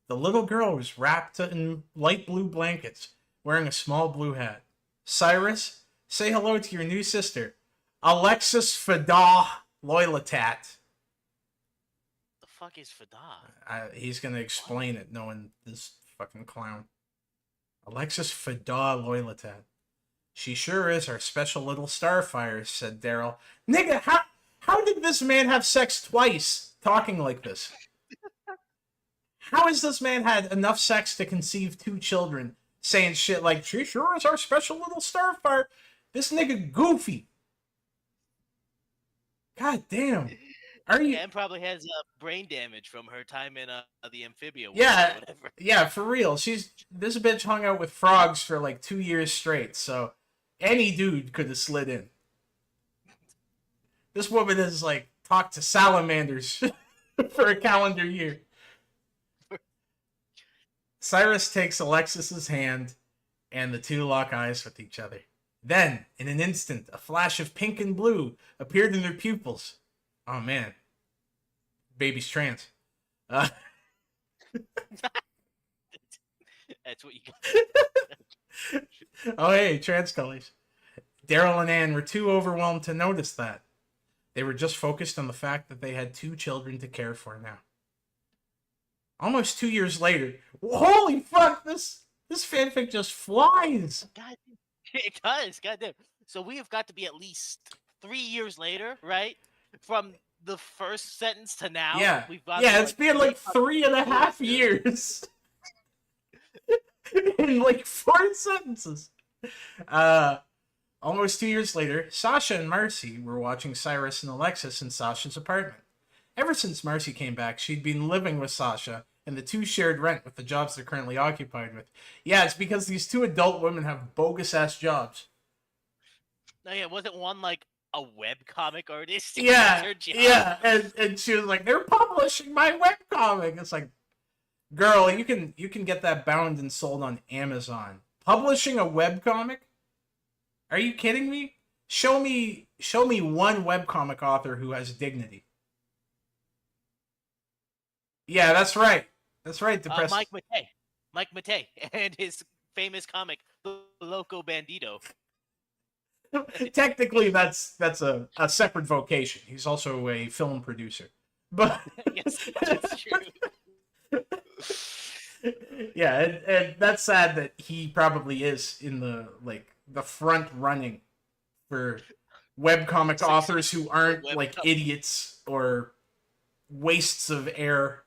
The little girl was wrapped in light blue blankets, wearing a small blue hat. Cyrus, say hello to your new sister, Alexis Fada Loylatat. The fuck is Fada? He's gonna explain it, knowing this fucking clown. Alexis Fada Loylatat. She sure is our special little starfire, said Daryl. Nigga, how did this man have sex twice, talking like this? How has this man had enough sex to conceive 2 children, saying shit like, she sure is our special little starfire? This nigga goofy. God damn. Are you? And probably has brain damage from her time in the Amphibia War. Yeah, or whatever. yeah, for real. This bitch hung out with frogs for like 2 years straight, so any dude could have slid in. This woman has like talked to salamanders for a calendar year. Cyrus takes Alexis's hand, and the two lock eyes with each other. Then, in an instant, a flash of pink and blue appeared in their pupils. Oh man, baby's trans. That's what you got. Oh hey, trans colors. Daryl and Anne were too overwhelmed to notice that. They were just focused on the fact that they had 2 children to care for now. Almost 2 years later, holy fuck, this fanfic just flies. God, it does, goddamn. So we have got to be at least 3 years later, right? From the first sentence to now. Yeah, we've got it's been like 3.5 years. In like 4 sentences. Almost 2 years later, Sasha and Marcy were watching Cyrus and Alexis in Sasha's apartment. Ever since Marcy came back, she'd been living with Sasha, and the two shared rent with the jobs they're currently occupied with. Yeah, it's because these 2 adult women have bogus-ass jobs. No, yeah, wasn't one like a webcomic artist? Yeah, and she was like, they're publishing my webcomic. It's like, girl, you can get that bound and sold on Amazon. Publishing a webcomic? Are you kidding me? Show me one webcomic author who has dignity. Yeah, that's right. That's right, Depresston. Mike Matei and his famous comic, The Loco Bandito. Technically, that's a separate vocation. He's also a film producer. But yes, that's true. Yeah, and that's sad that he probably is in the front running for webcomic authors who aren't like idiots or wastes of air.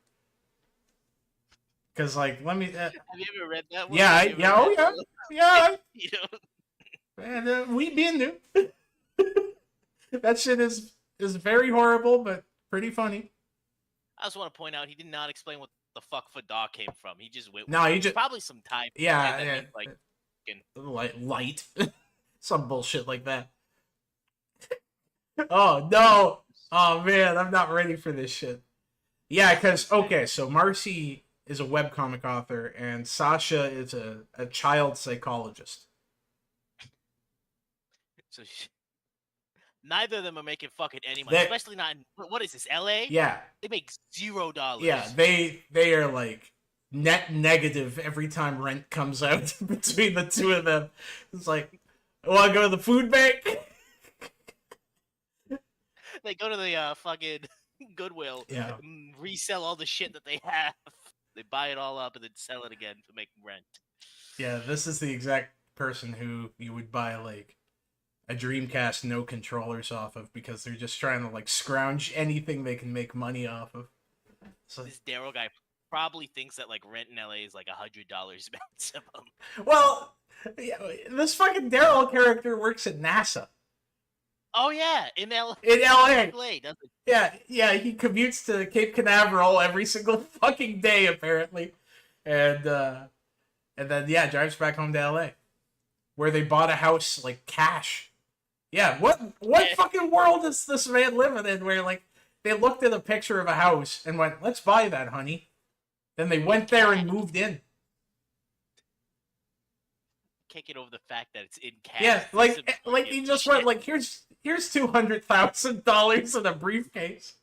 Because like, let me. Have you ever read that one? Yeah, yeah. You know? And we been new. That shit is very horrible, but pretty funny. I just want to point out he did not explain what the fuck Fada came from. He just went. No, he just probably some time. Yeah, like light, some bullshit like that. Oh no! Oh man, I'm not ready for this shit. Yeah, because okay, so Marcy is a webcomic author, and Sasha is a child psychologist. So neither of them are making fucking any money, especially not in, what is this, LA? Yeah. They make $0. Yeah, they are like net negative every time rent comes out between the 2 of them. It's like, want to go to the food bank? They go to the fucking Goodwill, and resell all the shit that they have. They buy it all up and then sell it again to make rent. Yeah, this is the exact person who you would buy like a Dreamcast no controllers off of, because they're just trying to like scrounge anything they can make money off of. So this Daryl guy probably thinks that like rent in LA is like $100 maximum. Well, yeah, this fucking Daryl character works at NASA. Oh yeah, in LA. Doesn't it? Yeah, he commutes to Cape Canaveral every single fucking day apparently, and then drives back home to LA, where they bought a house like cash. Yeah, what fucking world is this man living in where like they looked at a picture of a house and went, "Let's buy that, honey." Then they went there and moved in. can't get over the fact that it's in cash. Yeah, like he just shit. went like, here's $200,000 in a briefcase.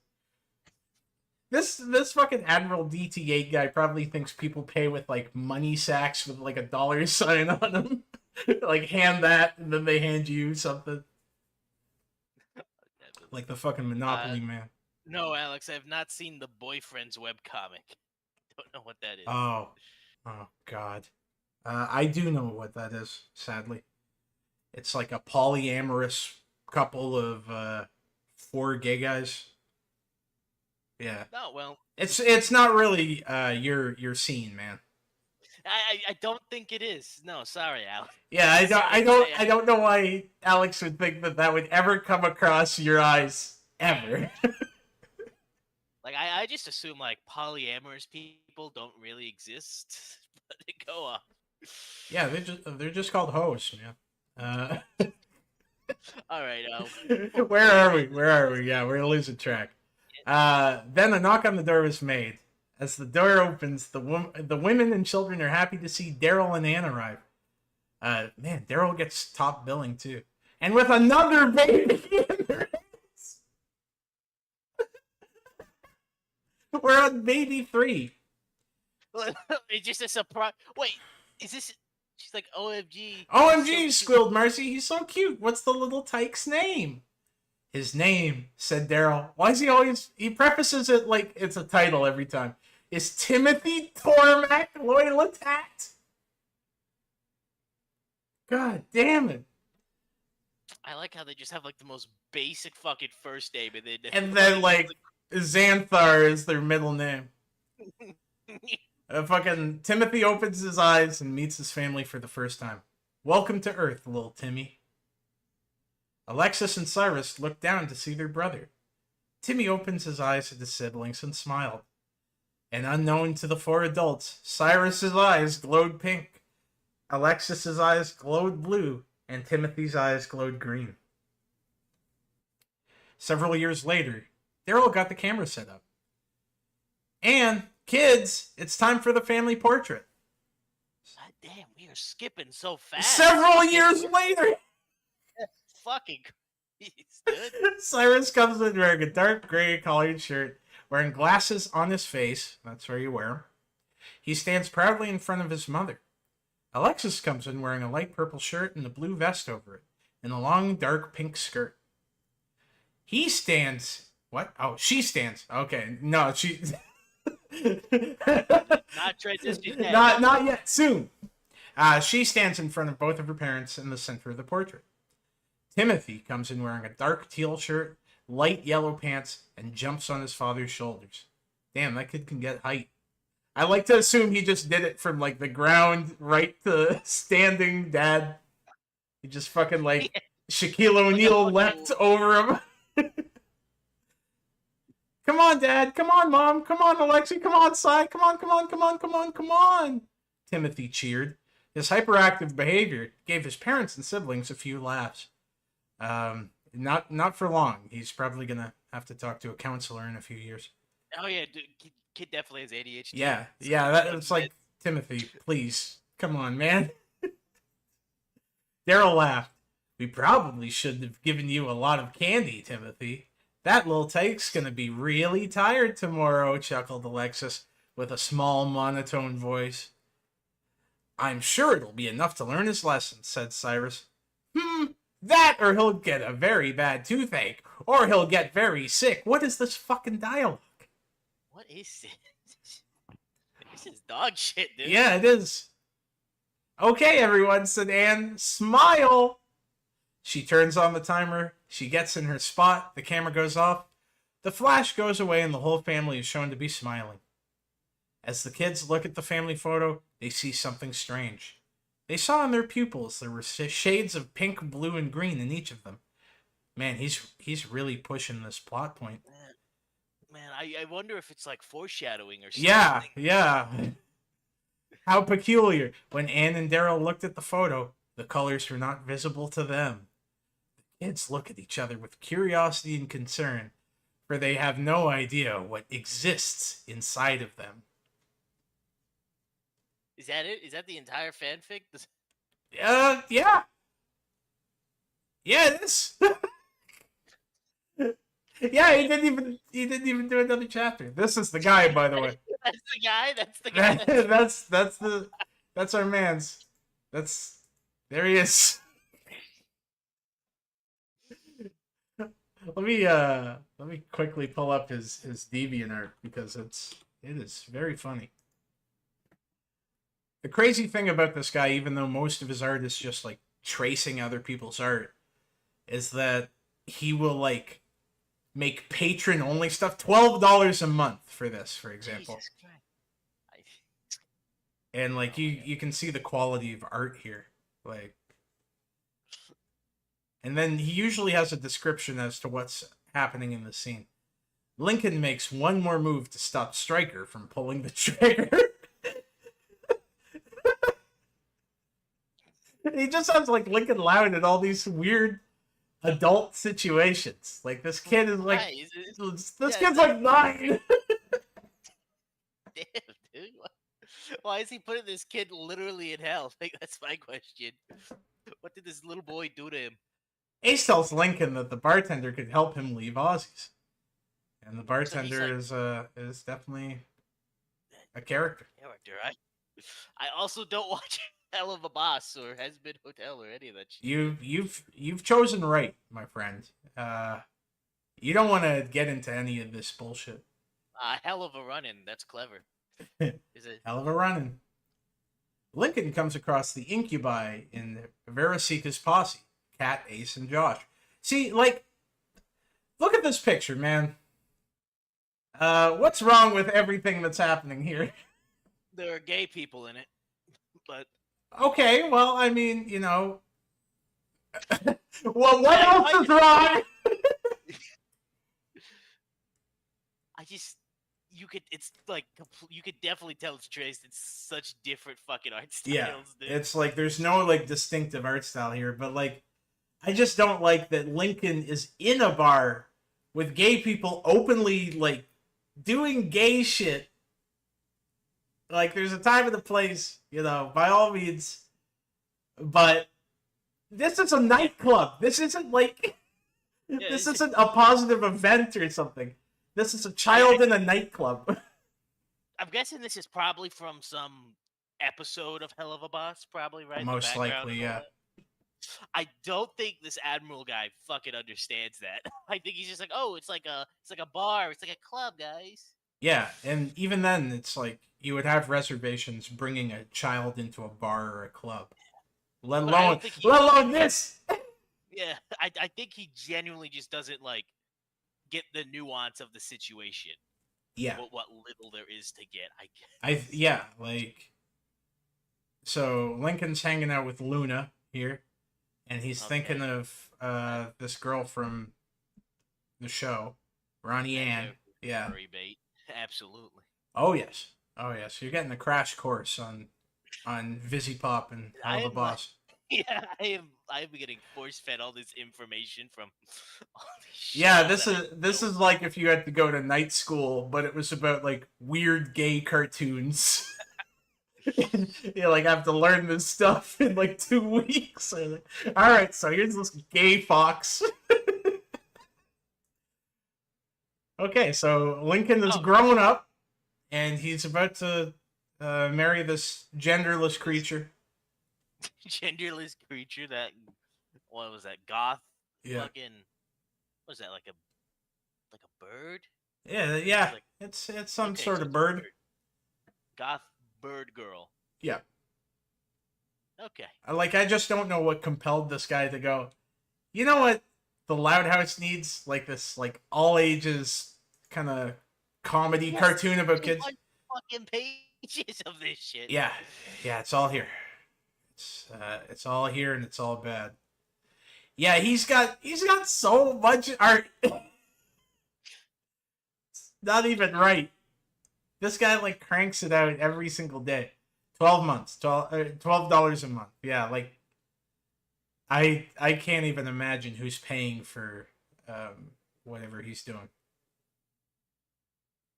This fucking AdmiralDT8 guy probably thinks people pay with like money sacks with like a dollar sign on them. Like hand that, and then they hand you something. Like the fucking Monopoly man. No, Alex, I have not seen the Boyfriend's webcomic. Don't know what that is. Oh God. I do know what that is, sadly. It's like a polyamorous couple of 4 gay guys. Yeah. No, well, It's not really your scene, man. I don't think it is. No, sorry, Alex. Yeah, I don't know why Alex would think that would ever come across your eyes ever. Like I just assume like polyamorous people don't really exist. But go on. Yeah, they're just called hoes, man. All right. Where are we? Yeah, we're losing track. Then a knock on the door was made. As the door opens, the women and children are happy to see Daryl and Ann arrive. Man, Daryl gets top billing too, and with another baby in their hands. We're on baby 3. It's just a surprise. Wait, is this? She's like, OMG. OMG, squealed Marcy. He's so cute. What's the little tyke's name? His name, said Daryl. Why is he always... He prefaces it like it's a title every time. Is Timothy Tormac Loyalatat? God damn it. I like how they just have like the most basic fucking first name, and then like Xanthar is their middle name. Fucking Timothy opens his eyes and meets his family for the first time. Welcome to Earth, little Timmy. Alexis and Cyrus look down to see their brother. Timmy opens his eyes at his siblings and smiled. And unknown to the 4 adults, Cyrus's eyes glowed pink, Alexis's eyes glowed blue, and Timothy's eyes glowed green. Several years later, Daryl got the camera set up. And, kids, it's time for the family portrait. God damn, we are skipping so fast. Several years later! Fucking Christ, dude. Cyrus comes in wearing a dark gray collared shirt, wearing glasses on his face. That's where you wear them. He stands proudly in front of his mother. Alexis comes in wearing a light purple shirt and a blue vest over it, and a long dark pink skirt. He stands... What? Oh, she stands. Okay, no, she... Not transition yet. Not yet. Soon. She stands in front of both of her parents in the center of the portrait. Timothy comes in wearing a dark teal shirt, light yellow pants, and jumps on his father's shoulders. Damn, that kid can get height. I like to assume he just did it from like the ground right to standing dad. He just fucking like Shaquille O'Neal leapt over him. Come on, Dad. Come on, Mom. Come on, Alexi. Come on, Cy. Come on, come on, come on, come on, come on. Timothy cheered. His hyperactive behavior gave his parents and siblings a few laughs. Not for long. He's probably gonna have to talk to a counselor in a few years. Oh yeah, dude, kid definitely has ADHD. Yeah, it's like, Timothy, please, come on, man. Daryl laughed. We probably shouldn't have given you a lot of candy, Timothy. That little tyke's gonna be really tired tomorrow, chuckled Alexis with a small monotone voice. I'm sure it'll be enough to learn his lesson, said Cyrus. That or he'll get a very bad toothache, or he'll get very sick. What is this fucking dialogue? What is it? This is dog shit, dude. Yeah, it is. Okay, everyone, said Anne. Smile! She turns on the timer. She gets in her spot. The camera goes off. The flash goes away and the whole family is shown to be smiling. As the kids look at the family photo, they see something strange. They saw in their pupils there were shades of pink, blue, and green in each of them. Man, he's really pushing this plot point. Man, I wonder if it's like foreshadowing or something. Yeah. How peculiar. When Anne and Daryl looked at the photo, the colors were not visible to them. The kids look at each other with curiosity and concern, for they have no idea what exists inside of them. Is that it? Is that the entire fanfic? Yeah. Yeah, it is. Yeah, he didn't even do another chapter. This is the guy, by the way. That's the guy. That's the guy. That's our man's. That's there he is. Let me quickly pull up his DeviantArt because it is very funny. The crazy thing about this guy, even though most of his art is just like tracing other people's art, is that he will like make patron only stuff. $12 a month for this, for example. Jesus Christ. And like you can see the quality of art here. Like, and then he usually has a description as to what's happening in the scene. Lincoln makes one more move to stop Stryker from pulling the trigger. He just sounds like Lincoln Loud in all these weird adult situations. Like this kid is like, this kid's like 9. Damn, dude. Why is he putting this kid literally in hell? Like, that's my question. What did this little boy do to him? Ace tells Lincoln that the bartender could help him leave Aussies, and the bartender is definitely a character. I also don't watch Hell of a Boss or Has Been Hotel or any of that shit. You've chosen right, my friend. You don't want to get into any of this bullshit. Hell of a running. That's clever. Is it? Hell of a running. Lincoln comes across the incubi in Verasika's posse. Cat, Ace, and Josh. See, like, look at this picture, man. What's wrong with everything that's happening here? There are gay people in it, but... Okay, well, I mean, you know... well, what else is wrong? It's like, you could definitely tell it's traced. It's such different fucking art styles, yeah, dude. It's like, there's no, like, distinctive art style here, but, like, I just don't like that Lincoln is in a bar with gay people openly, like, doing gay shit. Like, there's a time and a place, you know, by all means. But this is a nightclub. This isn't, like... Yeah, this isn't a positive event or something. This is a child in a nightclub. I'm guessing this is probably from some episode of Hell of a Boss, probably, right? Most likely, yeah. I don't think this Admiral guy fucking understands that. I think he's just like, oh, it's like a bar, it's like a club, guys. Yeah, and even then, it's like you would have reservations bringing a child into a bar or a club, let alone this. Yeah, I think he genuinely just doesn't like get the nuance of the situation. Yeah, what little there is to get, like. So Lincoln's hanging out with Luna here. And he's thinking of this girl from the show, Ronnie Ann. Yeah. Bait. Absolutely. Oh yes. You're getting a crash course on VisiPop and Hell of a Boss. Yeah, I'm getting force fed all this information from all these Yeah, this is like if you had to go to night school, but it was about like weird gay cartoons. You like have to learn this stuff in like 2 weeks. Like, all right, so here's this gay fox. Okay, so Lincoln is grown up, and he's about to marry this genderless creature. Genderless creature that, what was that, goth? Yeah. Fucking, what was that, like a bird? Yeah. Like, it's some sort of bird. Goth bird girl. Yeah. Okay. I just don't know what compelled this guy to go, you know what the Loud House needs? Like this, like, all ages kind of comedy cartoon about kids. Fucking pages of this shit. Yeah, it's all here. It's all here and it's all bad. Yeah, he's got so much art. It's not even right. This guy like cranks it out every single day. 12 months, $12 a month. Yeah, like I can't even imagine who's paying for whatever he's doing.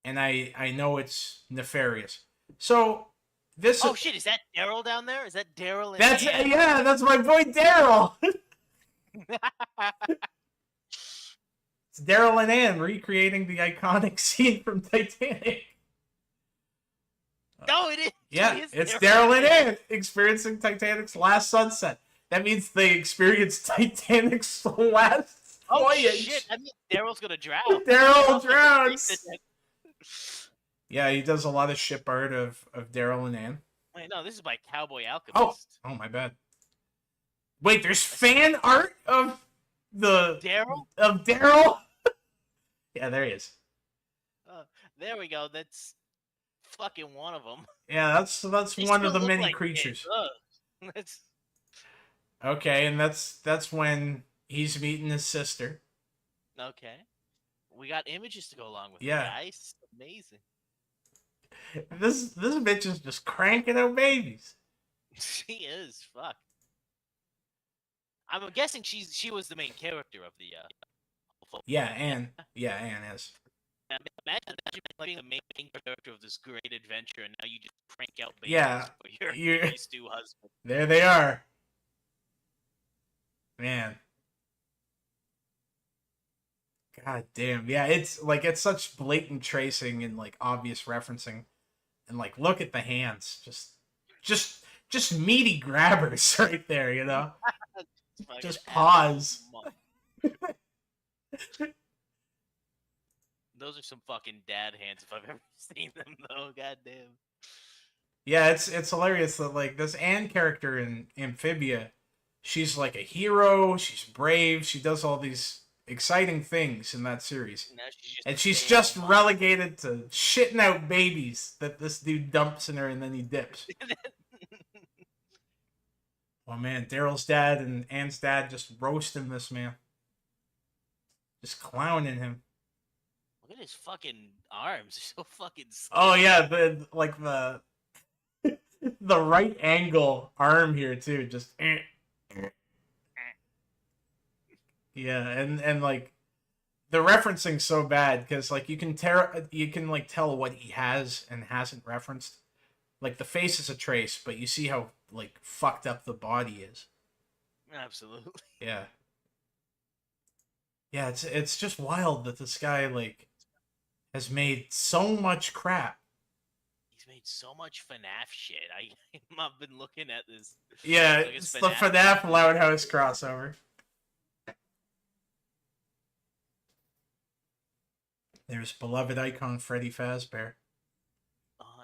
And I know it's nefarious. So This. Oh shit! Is that Daryl down there? Is that Daryl? That's yeah. That's my boy Daryl. It's Daryl and Ann recreating the iconic scene from Titanic. No, it is. Yeah, it's Daryl and Ann experiencing Titanic's last sunset. That means they experienced Titanic's last voyage. Shit! That means Daryl's gonna drown. Daryl drowns. Yeah, he does a lot of ship art of Daryl and Ann. Wait, no, this is by Cowboy Alchemist. Oh, my bad. Wait, there's fan art of Daryl? Of Daryl? Yeah, there he is. There we go. That's fucking one of them. Yeah, that's one of the many creatures. That's... Okay, and that's when he's meeting his sister. Okay. We got images to go along with it, Yeah. guys. Amazing. This bitch is just cranking out babies. She is. Fuck. I'm guessing she was the main character of the. Yeah, Ann. Yeah, Ann is. Imagine being the main character of this great adventure, and now you just crank out babies for your stew husband. There they are. Man. God damn. Yeah, it's like it's such blatant tracing and like obvious referencing. And like look at the hands. Just meaty grabbers right there, you know? Just pause. Those are some fucking dad hands if I've ever seen them though, goddamn. Yeah, it's hilarious that like this Anne character in Amphibia, she's like a hero, she's brave, she does all these exciting things in that series. She's just relegated to shitting out babies that this dude dumps in her and then he dips. Oh man, Daryl's dad and Anne's dad just roasting this man. Just clowning him. Look at his fucking arms. They're so fucking skinny. Oh yeah, the right angle arm here too, just yeah, and like the referencing's so bad because like you can like tell what he has and hasn't referenced. Like the face is a trace, but you see how like fucked up the body is. Absolutely. Yeah. Yeah, it's just wild that this guy like has made so much crap. He's made so much FNAF shit. I've been looking at this. Yeah, it's the FNAF Loud House crossover. There's beloved icon Freddy Fazbear.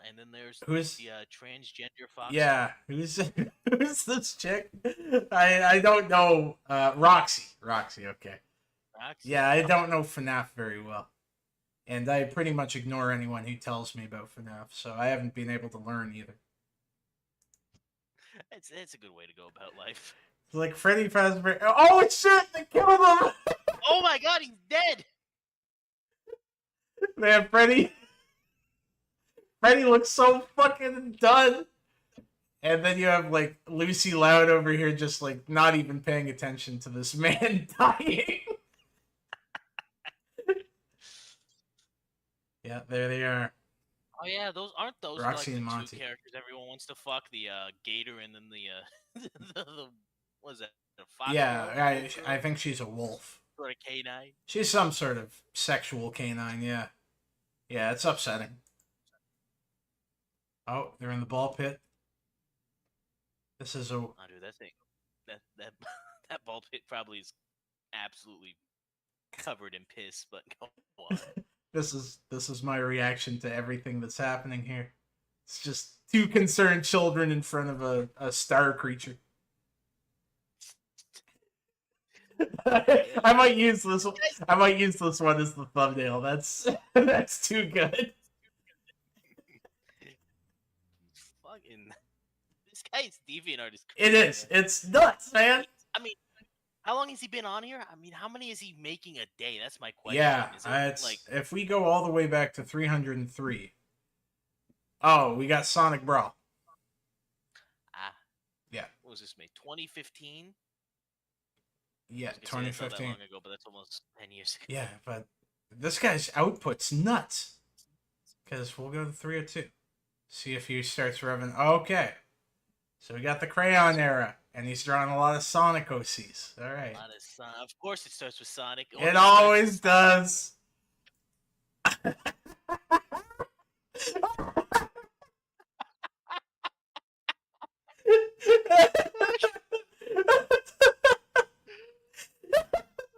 And then there's who's the transgender fox. Yeah, who's this chick? I don't know. Roxy, okay. Roxy? Yeah, I don't know FNAF very well. And I pretty much ignore anyone who tells me about FNAF, so I haven't been able to learn either. It's a good way to go about life. It's like Freddy Fazbear. Oh shit! They killed him! Oh my god, he's dead! Man, Freddy looks so fucking done. And then you have like Lucy Loud over here, just like not even paying attention to this man dying. Yeah, there they are. Oh yeah, those aren't those Roxy like and the Monty. two characters everyone wants to fuck, the gator and then the what is that? The fox? Yeah, I think she's a wolf. Sort of canine. She's some sort of sexual canine, yeah. Yeah, it's upsetting. Oh, they're in the ball pit. This is a. Oh, dude, that thing, that ball pit probably is absolutely covered in piss. But go on. This is my reaction to everything that's happening here. It's just two concerned children in front of a star creature. I might use this one. I might use this one as the thumbnail. That's too good. Fucking this guy's DeviantArt is crazy. It is. It's nuts, man. I mean, how long has he been on here? I mean, how many is he making a day? That's my question. Yeah, it's like if we go all the way back to 303. Oh, we got Sonic Brawl. Yeah. What was this made? 2015. Yeah, That 2015. long ago, but that's almost 10 years ago. Yeah, but this guy's output's nuts. Because we'll go to 302. See if he starts revving. Okay. So we got the crayon era, and he's drawing a lot of Sonic OCs. All right. Of course, it starts with Sonic. It always does.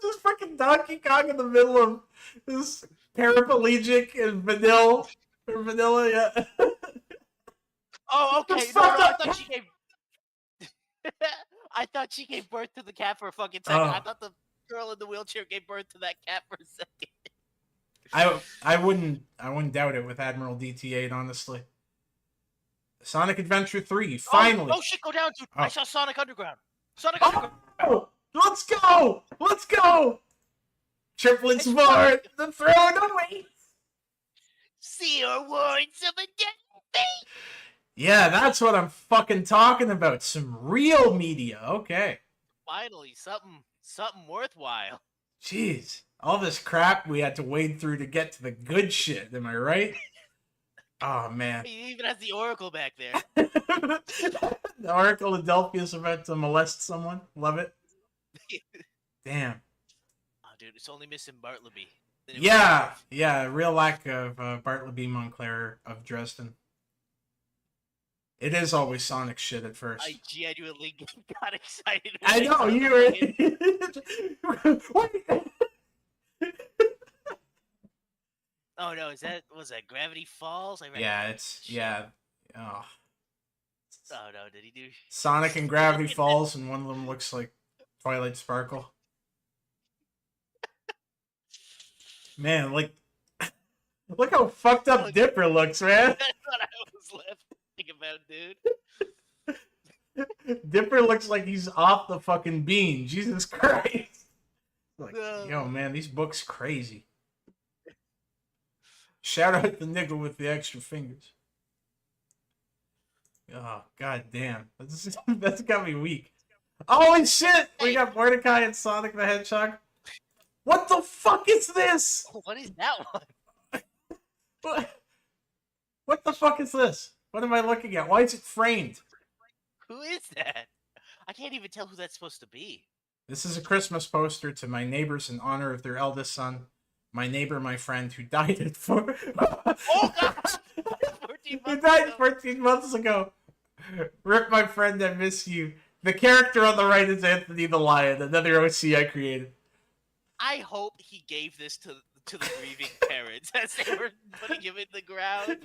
Just fucking Donkey Kong in the middle of this paraplegic and vanilla, yeah. Oh, okay. No, I thought she gave. I thought she gave birth to the cat for a fucking second. I thought the girl in the wheelchair gave birth to that cat for a second. I wouldn't doubt it with AdmiralDT8, honestly. Sonic Adventure 3, finally. Oh shit, go down, dude. I saw Sonic Underground. Oh, let's go! Let's go! Triplets for the throne awaits! See your words of a dead fate! Yeah, that's what I'm fucking talking about. Some real media. Okay. Finally, something worthwhile. Jeez. All this crap we had to wade through to get to the good shit. Am I right? Oh, man. He even has the Oracle back there. The Oracle of Delphi is about to molest someone. Love it. Damn. Oh, dude, it's only missing Bartleby. Yeah, real lack of Bartleby Montclair of Dresden. It is always Sonic shit at first. I genuinely got excited. I know, you were... Oh no, was that Gravity Falls? Yeah, yeah. Oh. Oh no, did he do Sonic and Gravity Falls, and one of them looks like Twilight Sparkle. Man, like, look how fucked up Dipper looks, man. That's what I was left thinking about, dude. Dipper looks like he's off the fucking bean. Jesus Christ. Like, yo, man, these books crazy. Shout out the nigga with the extra fingers. Oh, god damn. That's got me weak. Holy shit! We got Mordecai and Sonic the Hedgehog. What the fuck is this? What is that one? What the fuck is this? What am I looking at? Why is it framed? Who is that? I can't even tell who that's supposed to be. This is a Christmas poster to my neighbors in honor of their eldest son. My neighbor, my friend, who died at Oh god! 14 months who died ago. 14 months ago. Rip, my friend, I miss you. The character on the right is Anthony the Lion, another OC I created. I hope he gave this to the grieving parents as they were putting him in the ground.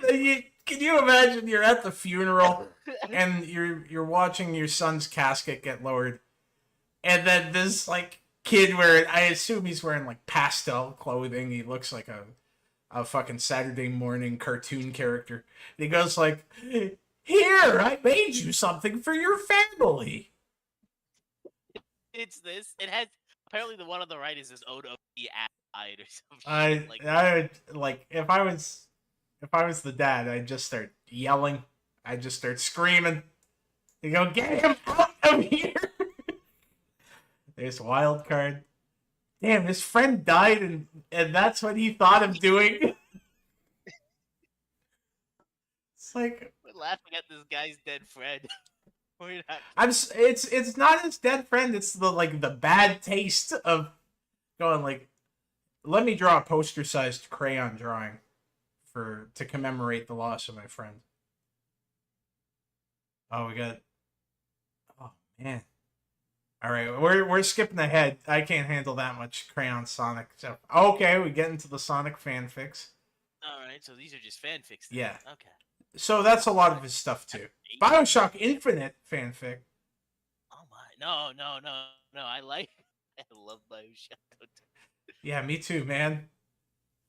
Can you imagine you're at the funeral and you're watching your son's casket get lowered, and then this like kid wearing, I assume he's wearing like pastel clothing. He looks like a fucking Saturday morning cartoon character. And he goes like, "Here, I made you something for your family." It's this. It has apparently the one on the right is this ode of the ad or something. I would like if I was the dad, I'd just start yelling. I'd just start screaming. You go, get him out of here. There's wild card. Damn, his friend died, and that's what he thought of doing. It's like We're laughing at this guy's dead friend. We're not. It's not his dead friend. It's the bad taste of going like, let me draw a poster-sized crayon drawing to commemorate the loss of my friend. Oh, we got. Oh man. All right, we're skipping ahead. I can't handle that much crayon Sonic stuff. Okay, we get into the Sonic fanfics. All right, so these are just fanfics. Then. Yeah. Okay. So that's a lot of his stuff too. BioShock Infinite fanfic. Oh my! No! I love BioShock. Yeah, me too, man.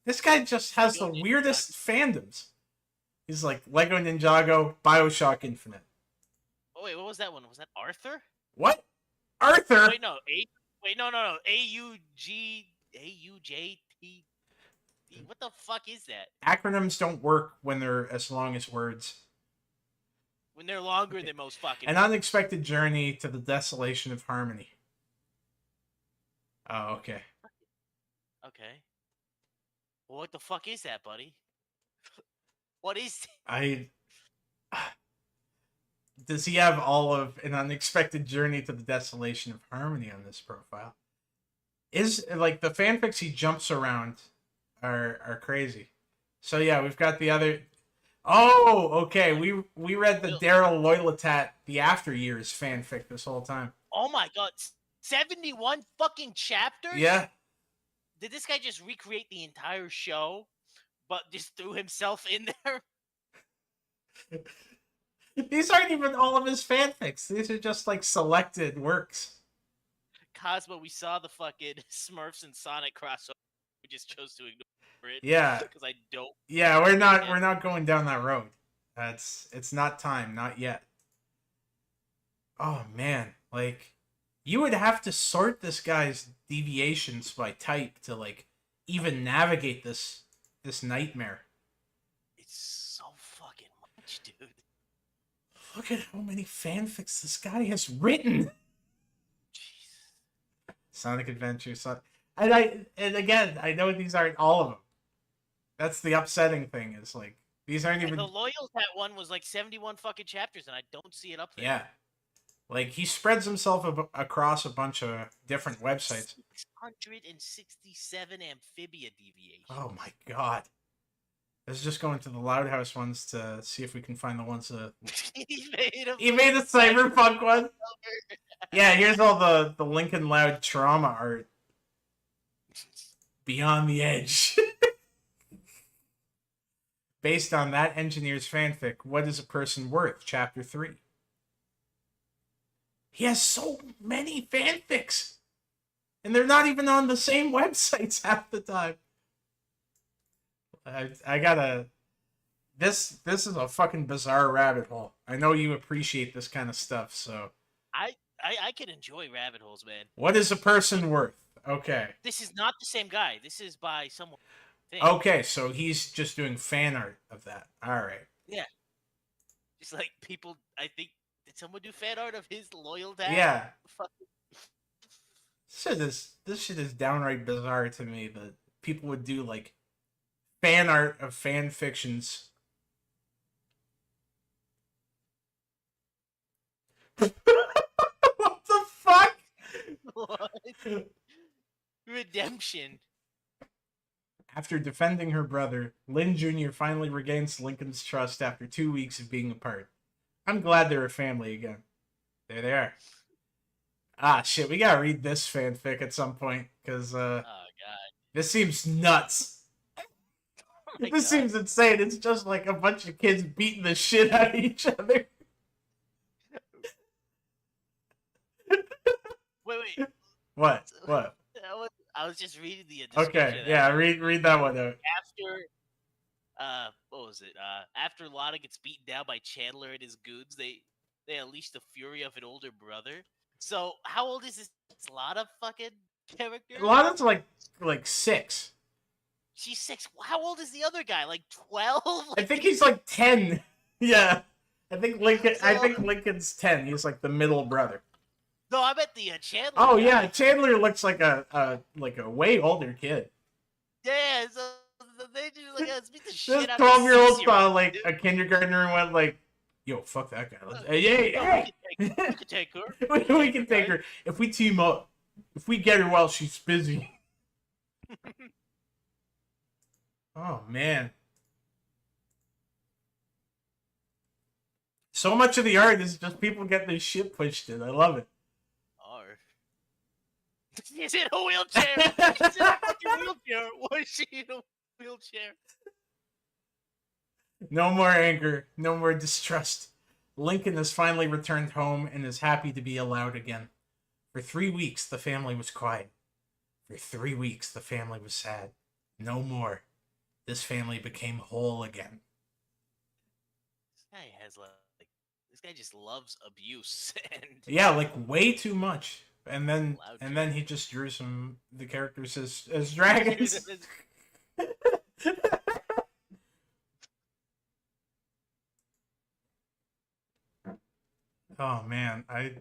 This guy just has the weirdest fandoms. He's like Lego Ninjago, BioShock Infinite. Oh wait, what was that one? Was that Arthur? What? Arthur? Wait, no. No. AUJT. What the fuck is that? Acronyms don't work when they're as long as words. When they're longer than most fucking. An unexpected journey to the desolation of harmony. Oh, okay. Okay. Well, what the fuck is that, buddy? What is? Does he have all of an unexpected journey to the desolation of harmony on this profile? Is like the fanfics he jumps around are crazy. So yeah, we've got the other. Oh, okay. We read the Daryl Loylatat the After Years fanfic this whole time. Oh my god, 71 fucking chapters? Yeah. Did this guy just recreate the entire show, but just threw himself in there? These aren't even all of his fanfics. These are just like selected works. Cosmo, we saw the fucking Smurfs and Sonic crossover. We just chose to ignore it. Yeah. Because I don't. Yeah, we're not going down that road. It's not time, not yet. Oh man, like you would have to sort this guy's deviations by type to like even navigate this nightmare. It's so fucking much, dude. Look at how many fanfics this guy has written. Jeez. Sonic Adventure, and again, I know these aren't all of them. That's the upsetting thing. Is like these aren't even. The Loyaltat one was like 71 fucking chapters, and I don't see it up there. Yeah, like he spreads himself across a bunch of different websites. 667 amphibia deviations. Oh my god. Let's just go into the Loud House ones to see if we can find the ones that... He made a cyberpunk one? Yeah, here's all the Lincoln Loud trauma art. Beyond the Edge. Based on that engineer's fanfic, What is a Person Worth? Chapter 3. He has so many fanfics! And they're not even on the same websites half the time. I gotta... This is a fucking bizarre rabbit hole. I know you appreciate this kind of stuff, so... I can enjoy rabbit holes, man. What is a person worth? Okay. This is not the same guy. This is by someone. Okay, so he's just doing fan art of that. Alright. Yeah. Just like people, I think... Did someone do fan art of his loyal dad? Yeah. This shit is downright bizarre to me that people would do, like, fan art of fan fictions. What the fuck? What? Redemption. After defending her brother, Lynn Jr. finally regains Lincoln's trust after 2 weeks of being apart. I'm glad they're a family again. There they are. Ah, shit, we gotta read this fanfic at some point, because, oh, God. This seems nuts. Oh this seems insane. It's just like a bunch of kids beating the shit out of each other. Wait. What? I was just reading the description. Okay, yeah, read that one out. What was it? After Lana gets beaten down by Chandler and his goons, they unleash the fury of an older brother. So, how old is this Lana fucking character? Lana's like 6. She's 6. How old is the other guy? Like 12? I think he's like 10. Yeah. I think Lincoln's 10. He's like the middle brother. No, I meant the Chandler. Oh guy. yeah, Chandler looks like a way older kid. Yeah, so they just like beat the shit This out 12-year-old of saw like a kindergartner and went like, "Yo, fuck that guy. Hey. We can take her. we can take her if we team up. If we get her while she's busy." Oh man. So much of the art is just people getting their shit pushed in. I love it. Is it a wheelchair? Is it a fucking wheelchair? Was she in a wheelchair? No more anger. No more distrust. Lincoln has finally returned home and is happy to be allowed again. For 3 weeks, the family was quiet. For 3 weeks, the family was sad. No more. This family became whole again. This guy just loves abuse and yeah, like way too much. And then he just drew the characters as dragons. Oh man, I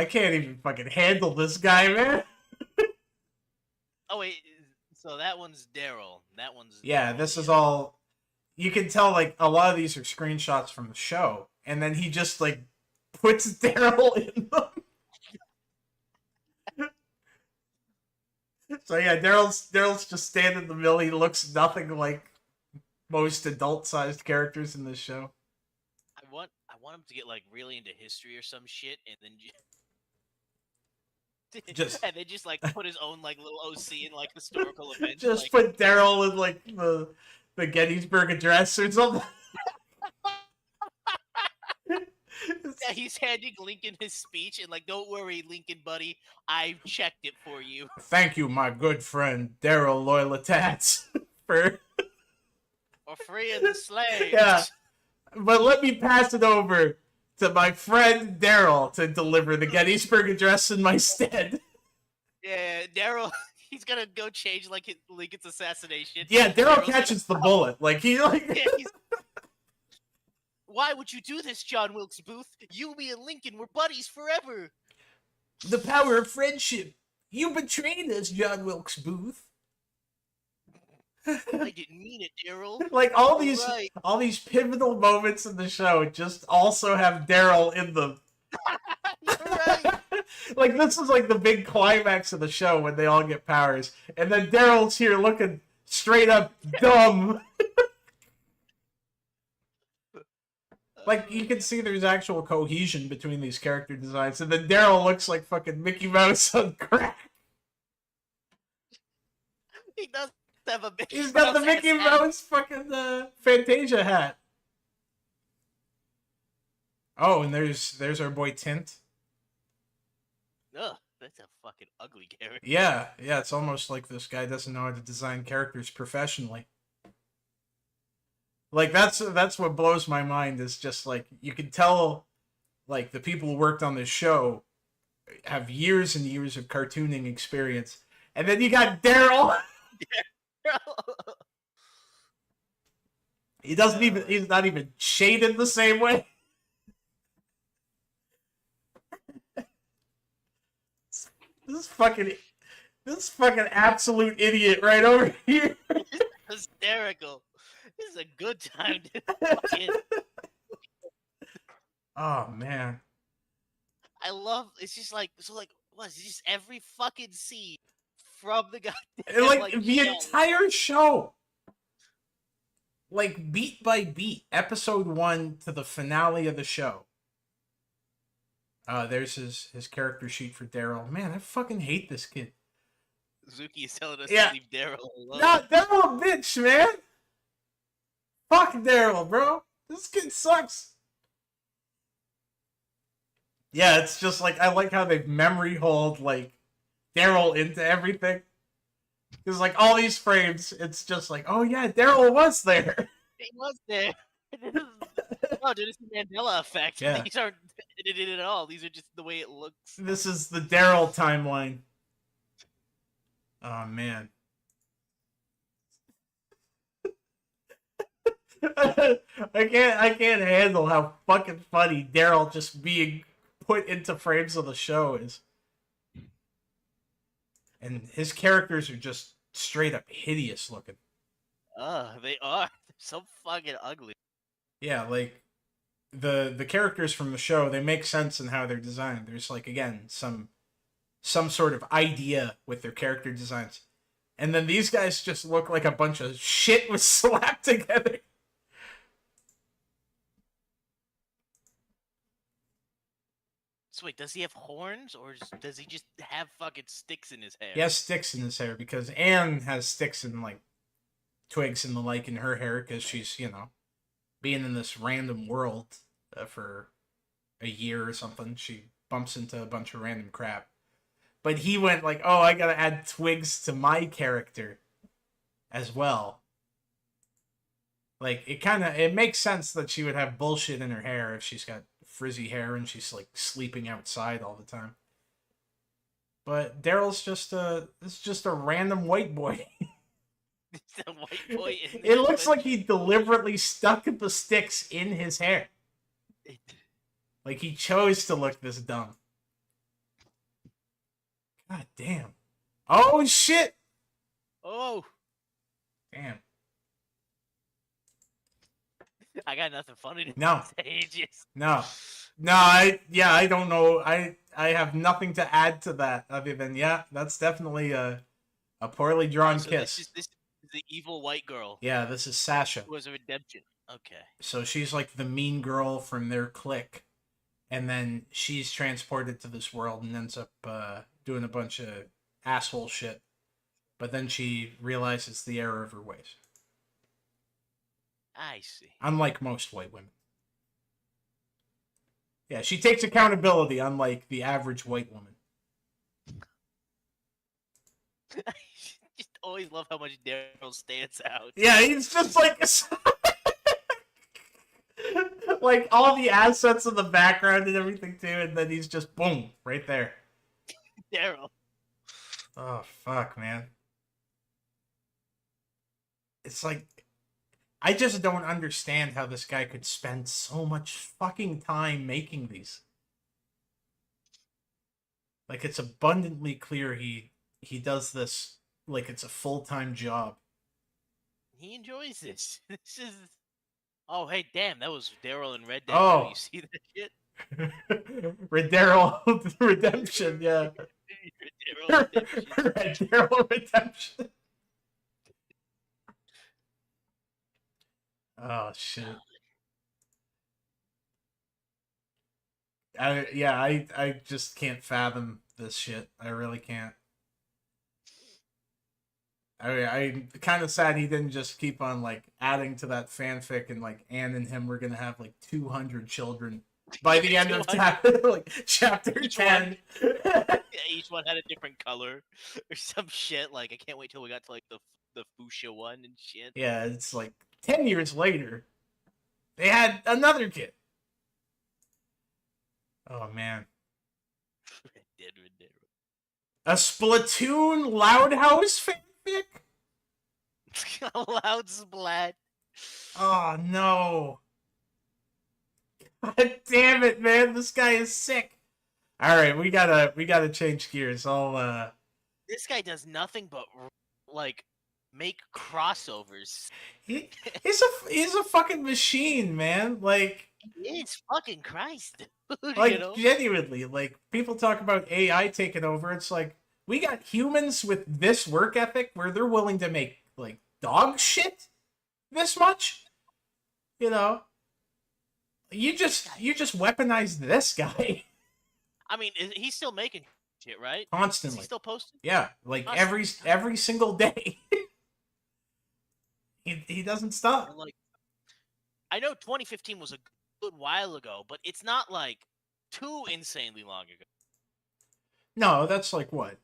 can't even fucking handle this guy, man. Oh wait, so that one's Daryl. That one's yeah. This is all. you can tell like a lot of these are screenshots from the show, and then he just like puts Daryl in them. So yeah, Daryl's just standing in the middle. He looks nothing like most adult-sized characters in this show. I want him to get like really into history or some shit, and then just and then just like put his own like little OC in like historical events. just like... put Daryl in like the Gettysburg Address or something. Yeah, he's handing Lincoln his speech and like, don't worry, Lincoln buddy, I checked it for you. Thank you, my good friend Daryl Loyalatats, for freeing the slaves. Yeah, but let me pass it over to my friend Daryl to deliver the Gettysburg Address in my stead. Yeah, Daryl, he's gonna go change like Lincoln's assassination. Yeah, Daryl catches the bullet. Like he like. Yeah, why would you do this, John Wilkes Booth? You, me, and Lincoln were buddies forever. The power of friendship. You betrayed us, John Wilkes Booth. I didn't mean it, Daryl. Like all these pivotal moments in the show just also have Daryl in them. Right. Like this is like the big climax of the show when they all get powers, and then Daryl's here looking straight up dumb. Like, you can see there's actual cohesion between these character designs, and then Daryl looks like fucking Mickey Mouse on crack. He does have a Mickey He's got the Mickey Mouse fucking Fantasia hat. Oh, and there's our boy Tint. Ugh, that's a fucking ugly character. Yeah, it's almost like this guy doesn't know how to design characters professionally. Like, that's what blows my mind, is just, like, you can tell, like, the people who worked on this show have years and years of cartooning experience. And then you got Daryl! He's not even shaded the same way. This fucking absolute idiot right over here. Hysterical. This is a good time to fucking... Oh man. I love, it's just like, so like, what, it's just every fucking scene from the goddamn, like the entire show. Like beat by beat, episode 1 to the finale of the show. There's his character sheet for Daryl. Man, I fucking hate this kid. Zuki is telling us to leave Daryl alone. No, Daryl a bitch, man. Fuck Daryl, bro. This kid sucks. Yeah, it's just like, I like how they've memory hold like Daryl into everything. Because like all these frames, it's just like, oh yeah, Daryl was there. He was there. Oh, dude, it's the Mandela effect. Yeah. These aren't edited at all. These are just the way it looks. This is the Daryl timeline. Oh man. I can't handle how fucking funny Daryl just being put into frames of the show is. And his characters are just straight up hideous looking. They are. They're so fucking ugly. Yeah, like the characters from the show, they make sense in how they're designed. There's like, again, some sort of idea with their character designs. And then these guys just look like a bunch of shit was slapped together. So wait, does he have horns, or does he just have fucking sticks in his hair? He has sticks in his hair because Anne has sticks and like twigs and the like in her hair because she's, you know, being in this random world for a year or something. She bumps into a bunch of random crap. But he went like, oh, I gotta add twigs to my character as well. Like, it makes sense that she would have bullshit in her hair if she's got frizzy hair and she's like sleeping outside all the time. But Daryl's just a random white boy. It's a white boy. It looks like he deliberately stuck the sticks in his hair. Like he chose to look this dumb. God damn. Oh shit. Oh. Damn. I got nothing funny to No. say. Just... No. I don't know. I have nothing to add to that other than, yeah, that's definitely a poorly drawn kiss. This is the evil white girl. Yeah, this is Sasha. Who has a redemption. Okay. So she's like the mean girl from their clique. And then she's transported to this world and ends up doing a bunch of asshole shit. But then she realizes the error of her ways. I see. Unlike most white women. Yeah, she takes accountability, unlike the average white woman. I just always love how much Daryl stands out. Yeah, he's just like... like, all the assets in the background and everything, too, and then he's just, boom, right there. Daryl. Oh, fuck, man. It's like... I just don't understand how this guy could spend so much fucking time making these. Like, it's abundantly clear he does this like it's a full-time job. He enjoys this. This is... Oh, hey, damn, that was Daryl in Red Dead. Oh. You see that shit? Daryl Redemption, yeah. Daryl Redemption. Oh, shit. I just can't fathom this shit. I really can't. I'm kind of sad he didn't just keep on, like, adding to that fanfic, and, like, Anne and him were gonna have, like, 200 children by the end of chapter 10. Yeah, each one had a different color or some shit. Like, I can't wait till we got to, like, the fuchsia one and shit. Yeah, it's like 10 years later, they had another kid. Oh, man. A Splatoon Loud House fanfic? Loud splat. Oh, no. God damn it, man. This guy is sick. Alright, we gotta change gears. This guy does nothing but, like, make crossovers. He's a fucking machine, man. Like, it's fucking Christ, dude. like, You know? genuinely, like, people talk about AI taking over. It's like, we got humans with this work ethic where they're willing to make, like, dog shit this much. You know, you just weaponized this guy. I mean, he's still making shit, right? Constantly. Is he still posting? Yeah, like every single day. he doesn't stop. Like, I know 2015 was a good while ago, but it's not like too insanely long ago. No, that's like what,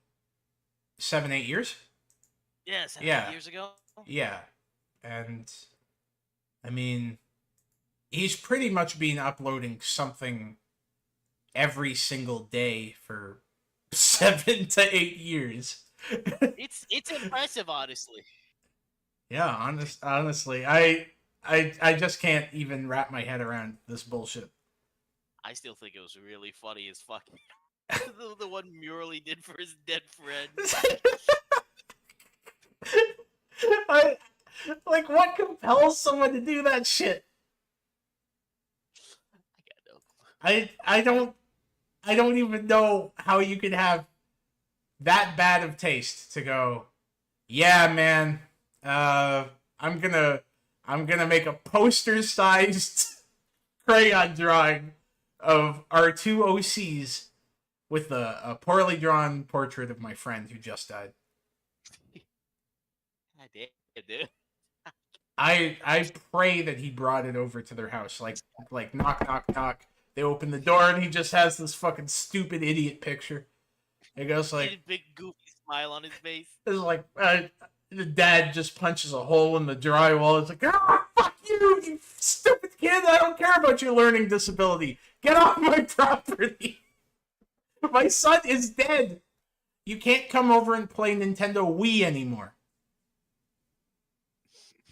7-8 years? Yeah, 7 years ago. Yeah, and I mean, he's pretty much been uploading something every single day for 7 to 8 years. It's impressive, honestly. Yeah, honestly, I just can't even wrap my head around this bullshit. I still think it was really funny as fuck. the one mural he did for his dead friend. Like, what compels someone to do that shit? I don't even know how you could have that bad of taste to go, yeah, man, I'm gonna make a poster-sized crayon drawing of our two OCs with a poorly drawn portrait of my friend who just died. God damn, dude. I pray that he brought it over to their house. Like knock, knock, knock. They open the door and he just has this fucking stupid idiot picture. It goes like... a big goofy smile on his face. It's like, the dad just punches a hole in the drywall. It's like, ah, fuck you, you stupid kid. I don't care about your learning disability. Get off my property. My son is dead. You can't come over and play Nintendo Wii anymore.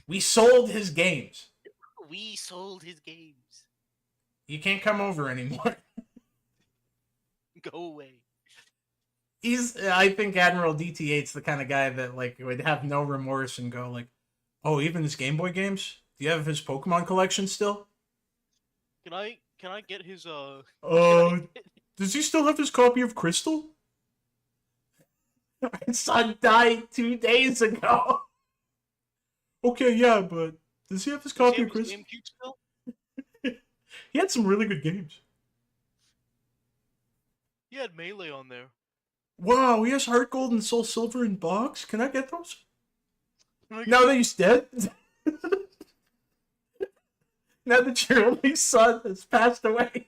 We sold his games. We sold his games. You can't come over anymore. Go away. I think AdmiralDT8's the kind of guy that, like, would have no remorse and go like, oh, even his Game Boy games? Do you have his Pokemon collection still? Can I get his Does he still have his copy of Crystal? My son died 2 days ago. Okay, yeah, but does he have his copy of Crystal? GameCube still? He had some really good games. He had Melee on there. Wow, he has Heart Gold and Soul Silver in box. Can I get those? Now that he's dead? Now that your only son has passed away?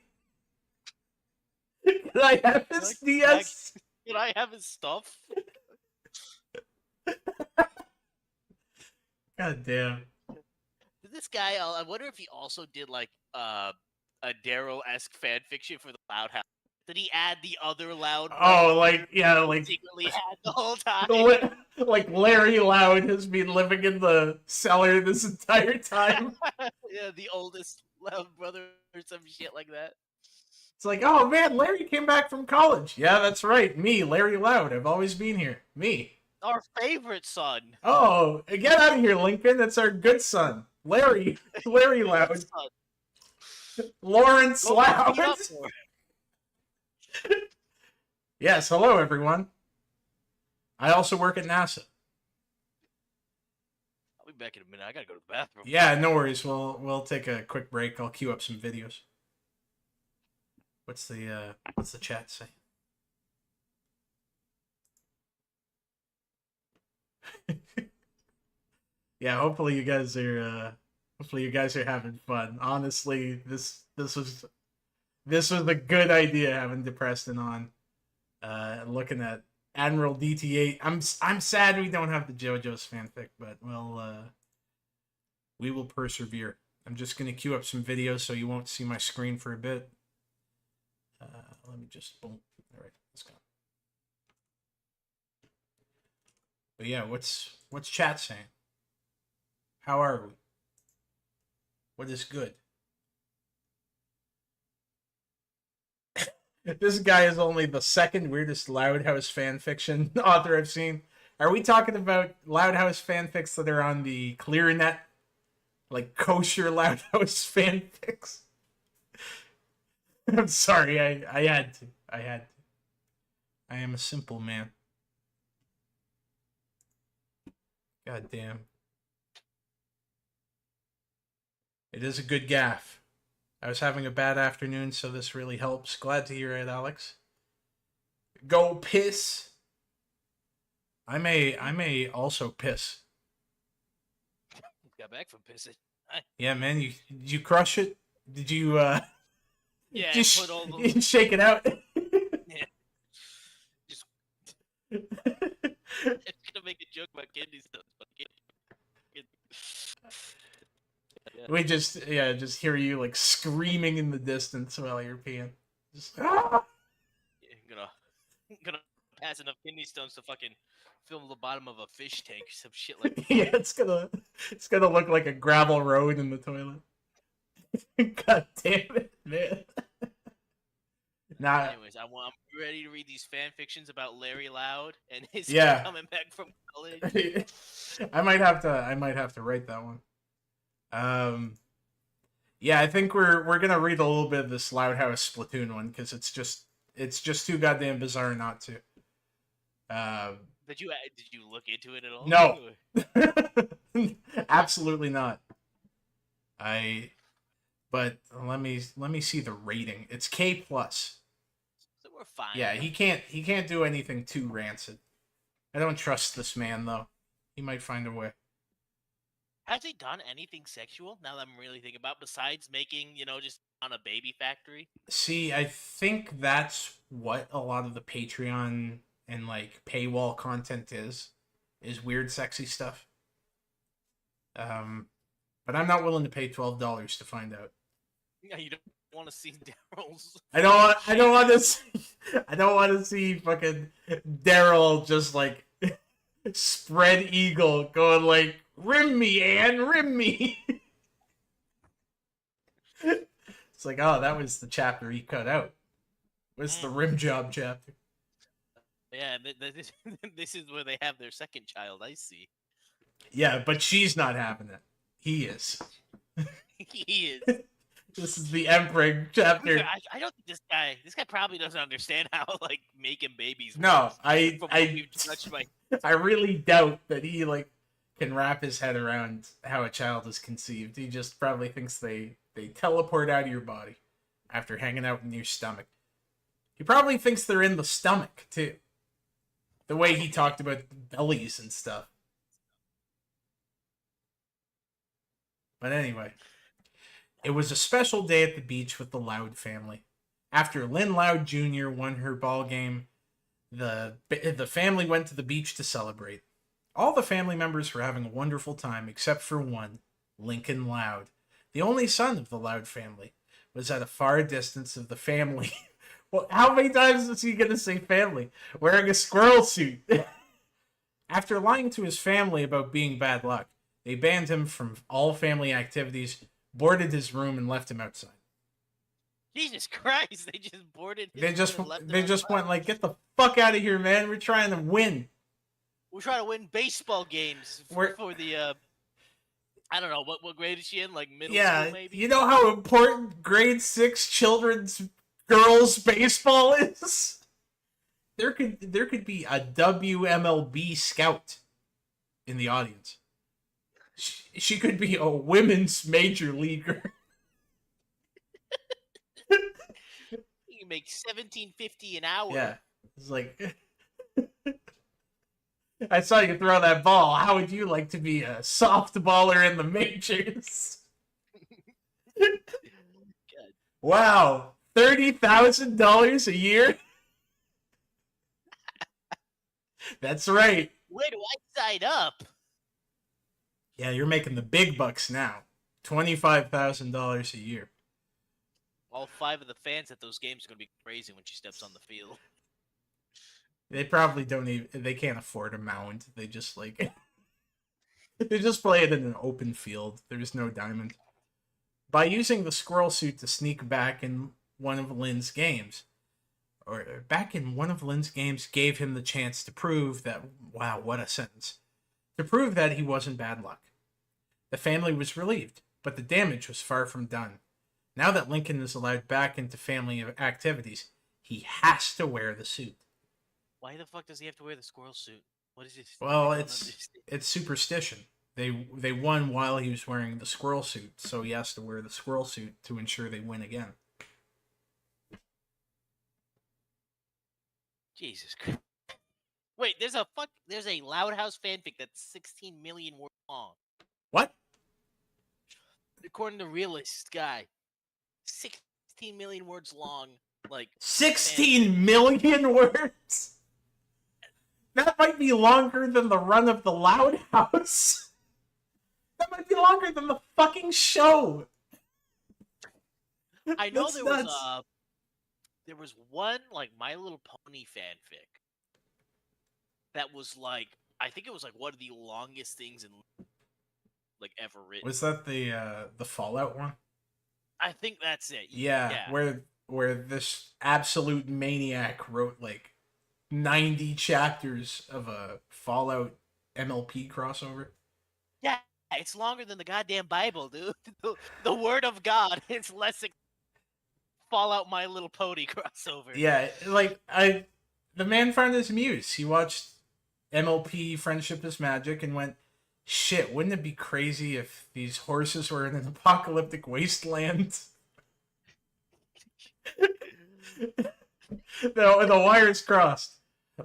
Can I have his DS? Can I have his stuff? God damn. This guy, I wonder if he also did like a Daryl-esque fan fiction for the Loud House. Did he add the other Loud? Oh, like yeah, like secretly had the whole time. Like Larry Loud has been living in the cellar this entire time. Yeah, the oldest Loud brother or some shit like that. It's like, oh man, Larry came back from college. Yeah, that's right. Me, Larry Loud. I've always been here. Me. Our favorite son. Oh, get out of here, Lincoln. That's our good son. Larry Loud. Lawrence Loud. Yes, hello everyone. I also work at NASA. I'll be back in a minute. I gotta go to the bathroom. Yeah, no worries. We'll take a quick break. I'll queue up some videos. What's the chat say? Yeah, hopefully you guys are having fun. Honestly, this was a good idea having Depresston on. Looking at AdmiralDT8. I'm sad we don't have the JoJo's fanfic, but we will persevere. I'm just gonna queue up some videos so you won't see my screen for a bit. Let me just boom. All right, let's go. But yeah, what's chat saying? How are we? What is good? This guy is only the second weirdest Loud House fanfiction author I've seen. Are we talking about Loud House fanfics that are on the ClearNet? Like kosher Loud House fanfics? I'm sorry, I had to. I am a simple man. God damn. It is a good gaff. I was having a bad afternoon, so this really helps. Glad to hear it, Alex. Go piss. I may also piss. Got back from pissing. Yeah, man, you crush it? Did you Yeah, just put all the... shake it out? Yeah. Just it's gonna make a joke about kidney stones, but we just hear you like screaming in the distance while you're peeing. Just ah! Yeah, gonna pass enough kidney stones to fucking fill the bottom of a fish tank or some shit like that. Yeah, it's gonna look like a gravel road in the toilet. God damn it, man. Nah. Anyways, I'm ready to read these fan fictions about Larry Loud and his Yeah. coming back from college. I might have to write that one. Yeah, I think we're gonna read a little bit of this Loud House Splatoon one because it's just too goddamn bizarre not to. Did you look into it at all? No. Absolutely not. But let me see the rating. It's K+. So we're fine. Yeah, he can't do anything too rancid. I don't trust this man though. He might find a way. Has he done anything sexual? Now that I'm really thinking about, besides making, just on a baby factory. See, I think that's what a lot of the Patreon and like paywall content is weird, sexy stuff. But I'm not willing to pay $12 to find out. Yeah, you don't want to see Daryl's. I don't want to see fucking Daryl just like spread eagle going like, rim me, Ann, rim me. It's like, oh, that was the chapter he cut out. What's the rim job chapter? Yeah, this is where they have their second child. I see. Yeah, but she's not having it. He is. He is. This is the Emperor chapter. I don't think this guy probably doesn't understand how like making babies No, works. I From what we've touched by I really doubt that he like can wrap his head around how a child is conceived. He just probably thinks they teleport out of your body after hanging out in your stomach. He probably thinks they're in the stomach too. The way he talked about bellies and stuff. But anyway, it was a special day at the beach with the Loud family. After Lynn Loud Jr. won her ball game, the family went to the beach to celebrate. All the family members were having a wonderful time except for one, Lincoln Loud. The only son of the Loud family was at a far distance of the family. Well, how many times is he going to say family? Wearing a squirrel suit. After lying to his family about being bad luck, they banned him from all family activities, boarded his room, and left him outside. Jesus Christ! They just boarded. They just went like, "Get the fuck out of here, man! We're trying to win. We're trying to win baseball games for the I don't know what grade is she in? Like middle school, maybe. You know how important grade 6 children's girls baseball is. There could be a WMLB scout in the audience. She could be a women's major leaguer. You make $17.50 an hour. Yeah, it's like I saw you throw that ball. How would you like to be a softballer in the majors? Wow, $30,000 a year. That's right. Where do I sign up? Yeah, you're making the big bucks now. $25,000 a year. All 5 of the fans at those games are going to be crazy when she steps on the field. They probably don't even... They can't afford a mound. They just, like... they just play it in an open field. There's no diamond. By using the squirrel suit to sneak back in one of Lynn's games... Or back in one of Lynn's games gave him the chance to prove that... Wow, what a sentence. To prove that he wasn't bad luck. The family was relieved, but the damage was far from done. Now that Lincoln is allowed back into family activities, he has to wear the suit. Why the fuck does he have to wear the squirrel suit? What is it? Well, it's superstition. They won while he was wearing the squirrel suit, so he has to wear the squirrel suit to ensure they win again. Jesus Christ. Wait, there's a Loud House fanfic that's 16 million words long. What? According to Realist Guy, 16 million words long. Like 16 million words? That might be longer than the run of the Loud House. That might be longer than the fucking show. I know there was one like My Little Pony fanfic that was like, I think it was like one of the longest things in like ever written. Was that the Fallout one? I think that's it. Yeah. Where this absolute maniac wrote like 90 chapters of a Fallout MLP crossover. Yeah, it's longer than the goddamn Bible, dude. The Word of God. It's less Fallout My Little Pony crossover. Yeah, like the man found his muse. He watched MLP Friendship is Magic and went, shit, wouldn't it be crazy if these horses were in an apocalyptic wasteland? The wires crossed.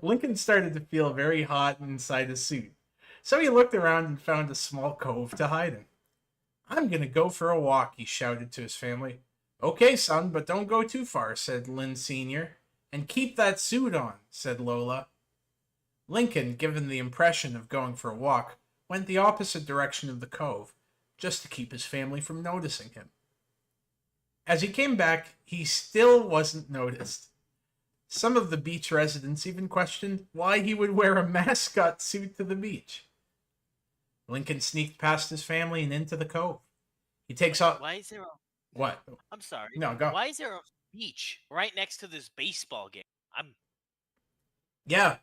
Lincoln started to feel very hot inside his suit. So he looked around and found a small cove to hide in. I'm gonna go for a walk, he shouted to his family. Okay, son, but don't go too far, said Lynn Sr. And keep that suit on, said Lola. Lincoln, given the impression of going for a walk, went the opposite direction of the cove, just to keep his family from noticing him. As he came back, he still wasn't noticed. Some of the beach residents even questioned why he would wear a mascot suit to the beach. Lincoln sneaked past his family and into the cove. He takes off... Why is there a... What? I'm sorry. No, go. Why is there a beach right next to this baseball game? Yeah,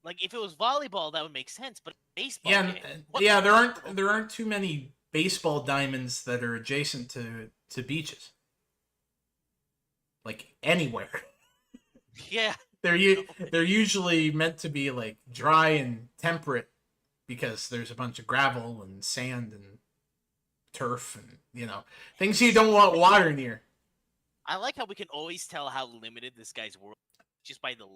Like if it was volleyball, that would make sense. But baseball Yeah, game. What yeah. the- There aren't too many baseball diamonds that are adjacent to beaches, like anywhere. Yeah. They're usually meant to be like dry and temperate because there's a bunch of gravel and sand and turf and things you don't want water near. I like how we can always tell how limited this guy's world is just by the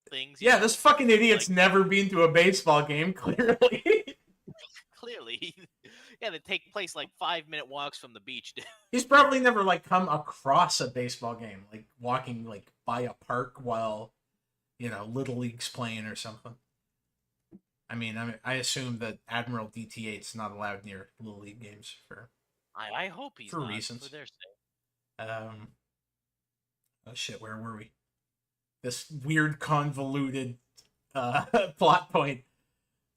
things. Yeah, this fucking idiot's never been to a baseball game. Clearly. Clearly, yeah, they take place like 5-minute walks from the beach. He's probably never like come across a baseball game, like walking like by a park while Little League's playing or something. I mean, I assume that AdmiralDT8's not allowed near Little League games for. I hope he's for not, reasons. for their sake. Oh shit, where were we? This weird convoluted plot point.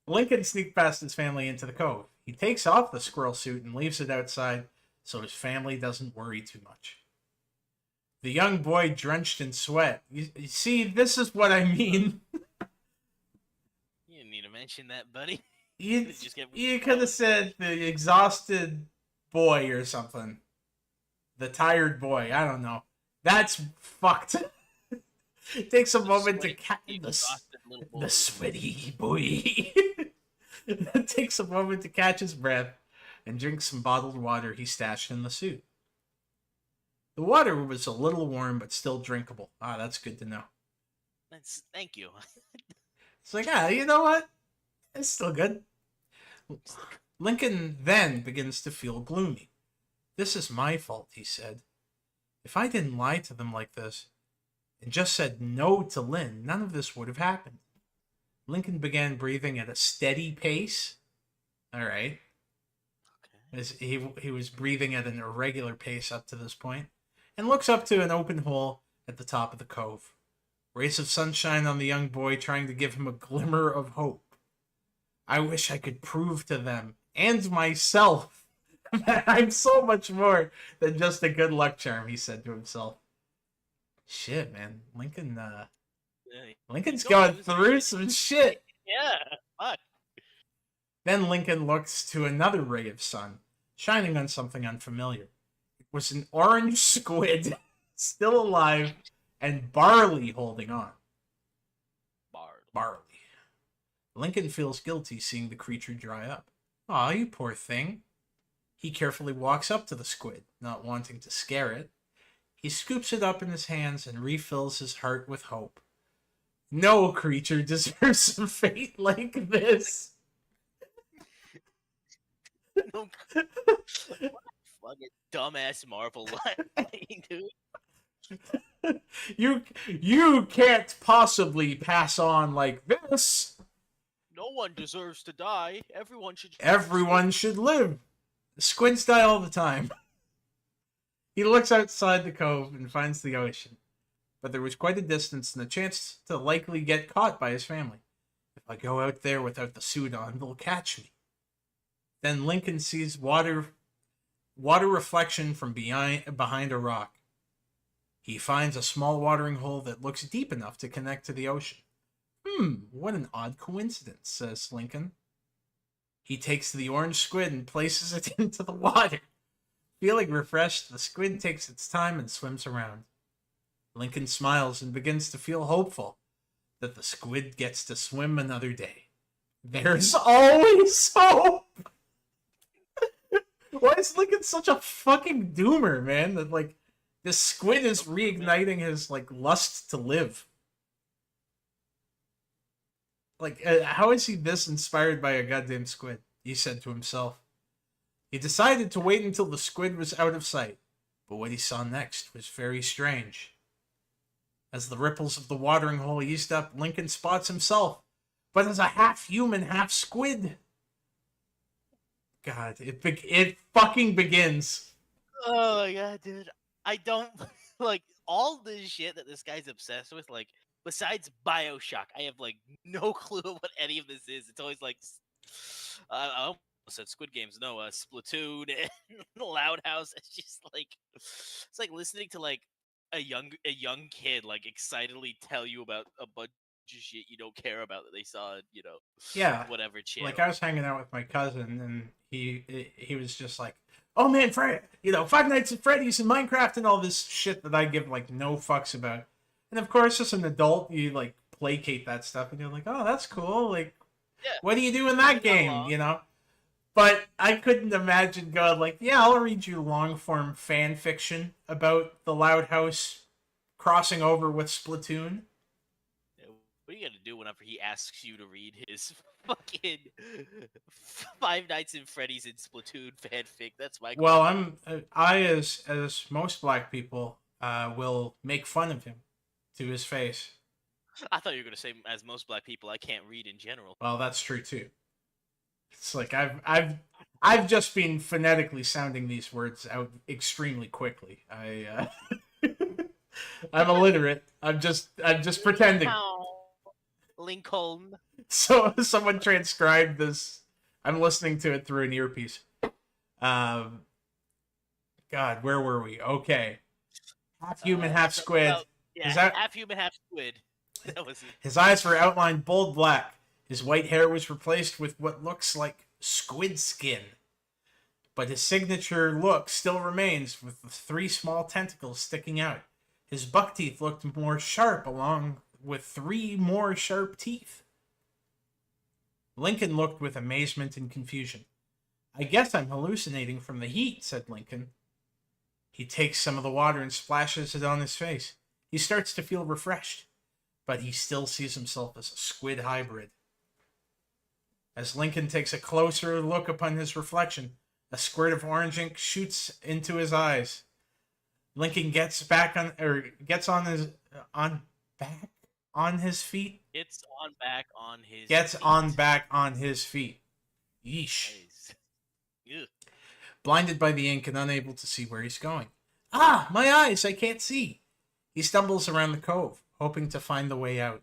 Lincoln sneaked past his family into the cove. He takes off the squirrel suit and leaves it outside so his family doesn't worry too much. The young boy drenched in sweat. You see, this is what I mean. You didn't need to mention that, buddy. You could have said the exhausted boy or something. The tired boy. I don't know. That's fucked. It takes a moment to catch the sweaty boy. It takes a moment to catch his breath and drink some bottled water he stashed in the suit. The water was a little warm, but still drinkable. Ah, that's good to know. Thank you. It's like, you know what? It's still good. Lincoln then begins to feel gloomy. This is my fault, he said. If I didn't lie to them like this, and just said no to Lynn, none of this would have happened. Lincoln began breathing at a steady pace. All right. Okay. He was breathing at an irregular pace up to this point, and looks up to an open hole at the top of the cove. Rays of sunshine on the young boy, trying to give him a glimmer of hope. I wish I could prove to them and myself that I'm so much more than just a good luck charm, he said to himself. Shit, man. Lincoln's going through some shit. Yeah, fuck. Then Lincoln looks to another ray of sun, shining on something unfamiliar. It was an orange squid, still alive, and Barley holding on. Barley. Lincoln feels guilty seeing the creature dry up. Aw, you poor thing. He carefully walks up to the squid, not wanting to scare it. He scoops it up in his hands and refills his heart with hope. No creature deserves a fate like this. No, fucking dumbass Marvel line, dude. You can't possibly pass on like this. No one deserves to die. Everyone should live. The squids die all the time. He looks outside the cove and finds the ocean, but there was quite a distance and a chance to likely get caught by his family. If I go out there without the suit on, they'll catch me. Then Lincoln sees water reflection from behind a rock. He finds a small watering hole that looks deep enough to connect to the ocean. What an odd coincidence, says Lincoln. He takes the orange squid and places it into the water. Feeling refreshed, the squid takes its time and swims around. Lincoln smiles and begins to feel hopeful that the squid gets to swim another day. There's always hope! Why is Lincoln such a fucking doomer, man? That, like, this squid is reigniting his, like, lust to live. Like, how is he this inspired by a goddamn squid? He said to himself. He decided to wait until the squid was out of sight, but what he saw next was very strange. As the ripples of the watering hole eased up, Lincoln spots himself, but as a half-human, half-squid. God, it fucking begins. Oh my god, dude. I don't like all this shit that this guy's obsessed with, like, besides BioShock, I have like no clue what any of this is. It's always like I almost said Squid Games, no, Splatoon and Loud House. It's just like it's like listening to like a young kid like excitedly tell you about a bunch shit you don't care about that they saw, Yeah, whatever channel. like I was hanging out with my cousin, and he was just like, "Oh man, Five Nights at Freddy's and Minecraft and all this shit that I give like no fucks about." And of course, as an adult, you like placate that stuff, and you're like, "Oh, that's cool. Like, Yeah. what do you do in that game?" But I couldn't imagine going like, "Yeah, I'll read you long form fan fiction about the Loud House crossing over with Splatoon." What are you gonna do whenever he asks you to read his fucking Five Nights at Freddy's and Splatoon fanfic? That's my question. Well, I as most black people will make fun of him to his face. I thought you were gonna say, as most black people, I can't read in general. Well, that's true too. It's like I've just been phonetically sounding these words out extremely quickly. I'm illiterate. I'm just pretending. Lincoln. So someone transcribed this. I'm listening to it through an earpiece. God, where were we? Okay. Half human, half squid. Half human, half squid. That was it. His eyes were outlined bold black. His white hair was replaced with what looks like squid skin. But his signature look still remains, with the 3 small tentacles sticking out. His buck teeth looked more sharp, along with 3 more sharp teeth. Lincoln looked with amazement and confusion. "I guess I'm hallucinating from the heat," said Lincoln. He takes some of the water and splashes it on his face. He starts to feel refreshed, but he still sees himself as a squid hybrid. As Lincoln takes a closer look upon his reflection, a squirt of orange ink shoots into his eyes. Lincoln gets back on his feet. It's on back on his. Gets feet. on back on his feet. Yeesh. Nice. Ew. Blinded by the ink and unable to see where he's going. "Ah, my eyes! I can't see." He stumbles around the cove, hoping to find the way out.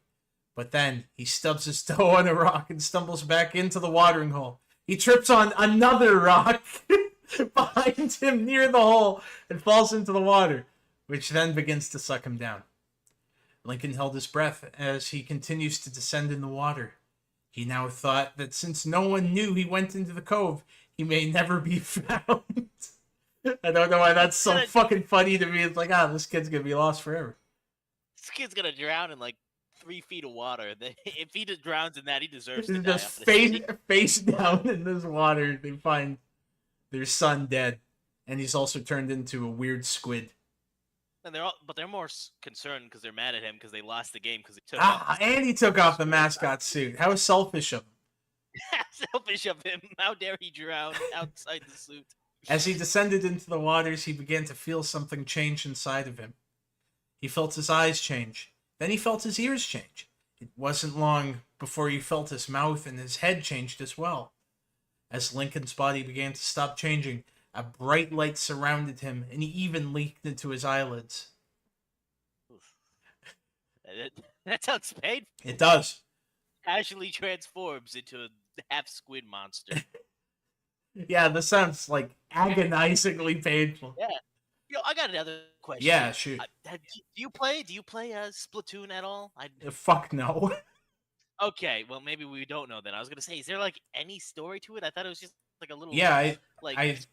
But then he stubs his toe on a rock and stumbles back into the watering hole. He trips on another rock behind him near the hole and falls into the water, which then begins to suck him down. Lincoln held his breath as he continues to descend in the water. He now thought that since no one knew he went into the cove, he may never be found. I don't know why that's so fucking funny to me. It's like, this kid's gonna be lost forever. This kid's gonna drown in like 3 feet of water. If he just drowns in that, he deserves to die. Just face down in this water, they find their son dead, and he's also turned into a weird squid. And they're more concerned because they're mad at him because they lost the game because he took. And he took off the mascot suit. How selfish of him! Selfish of him! How dare he drown outside the suit? As he descended into the waters, he began to feel something change inside of him. He felt his eyes change. Then he felt his ears change. It wasn't long before he felt his mouth and his head changed as well. As Lincoln's body began to stop changing, a bright light surrounded him and even leaked into his eyelids. That sounds painful. It does. Casually transforms into a half squid monster. Yeah, this sounds like agonizingly painful. Yeah. I got another question. Yeah, shoot. Do you play Splatoon at all? Fuck no. Okay, well maybe we don't know then. I was gonna say, is there like any story to it? I thought it was just like a little I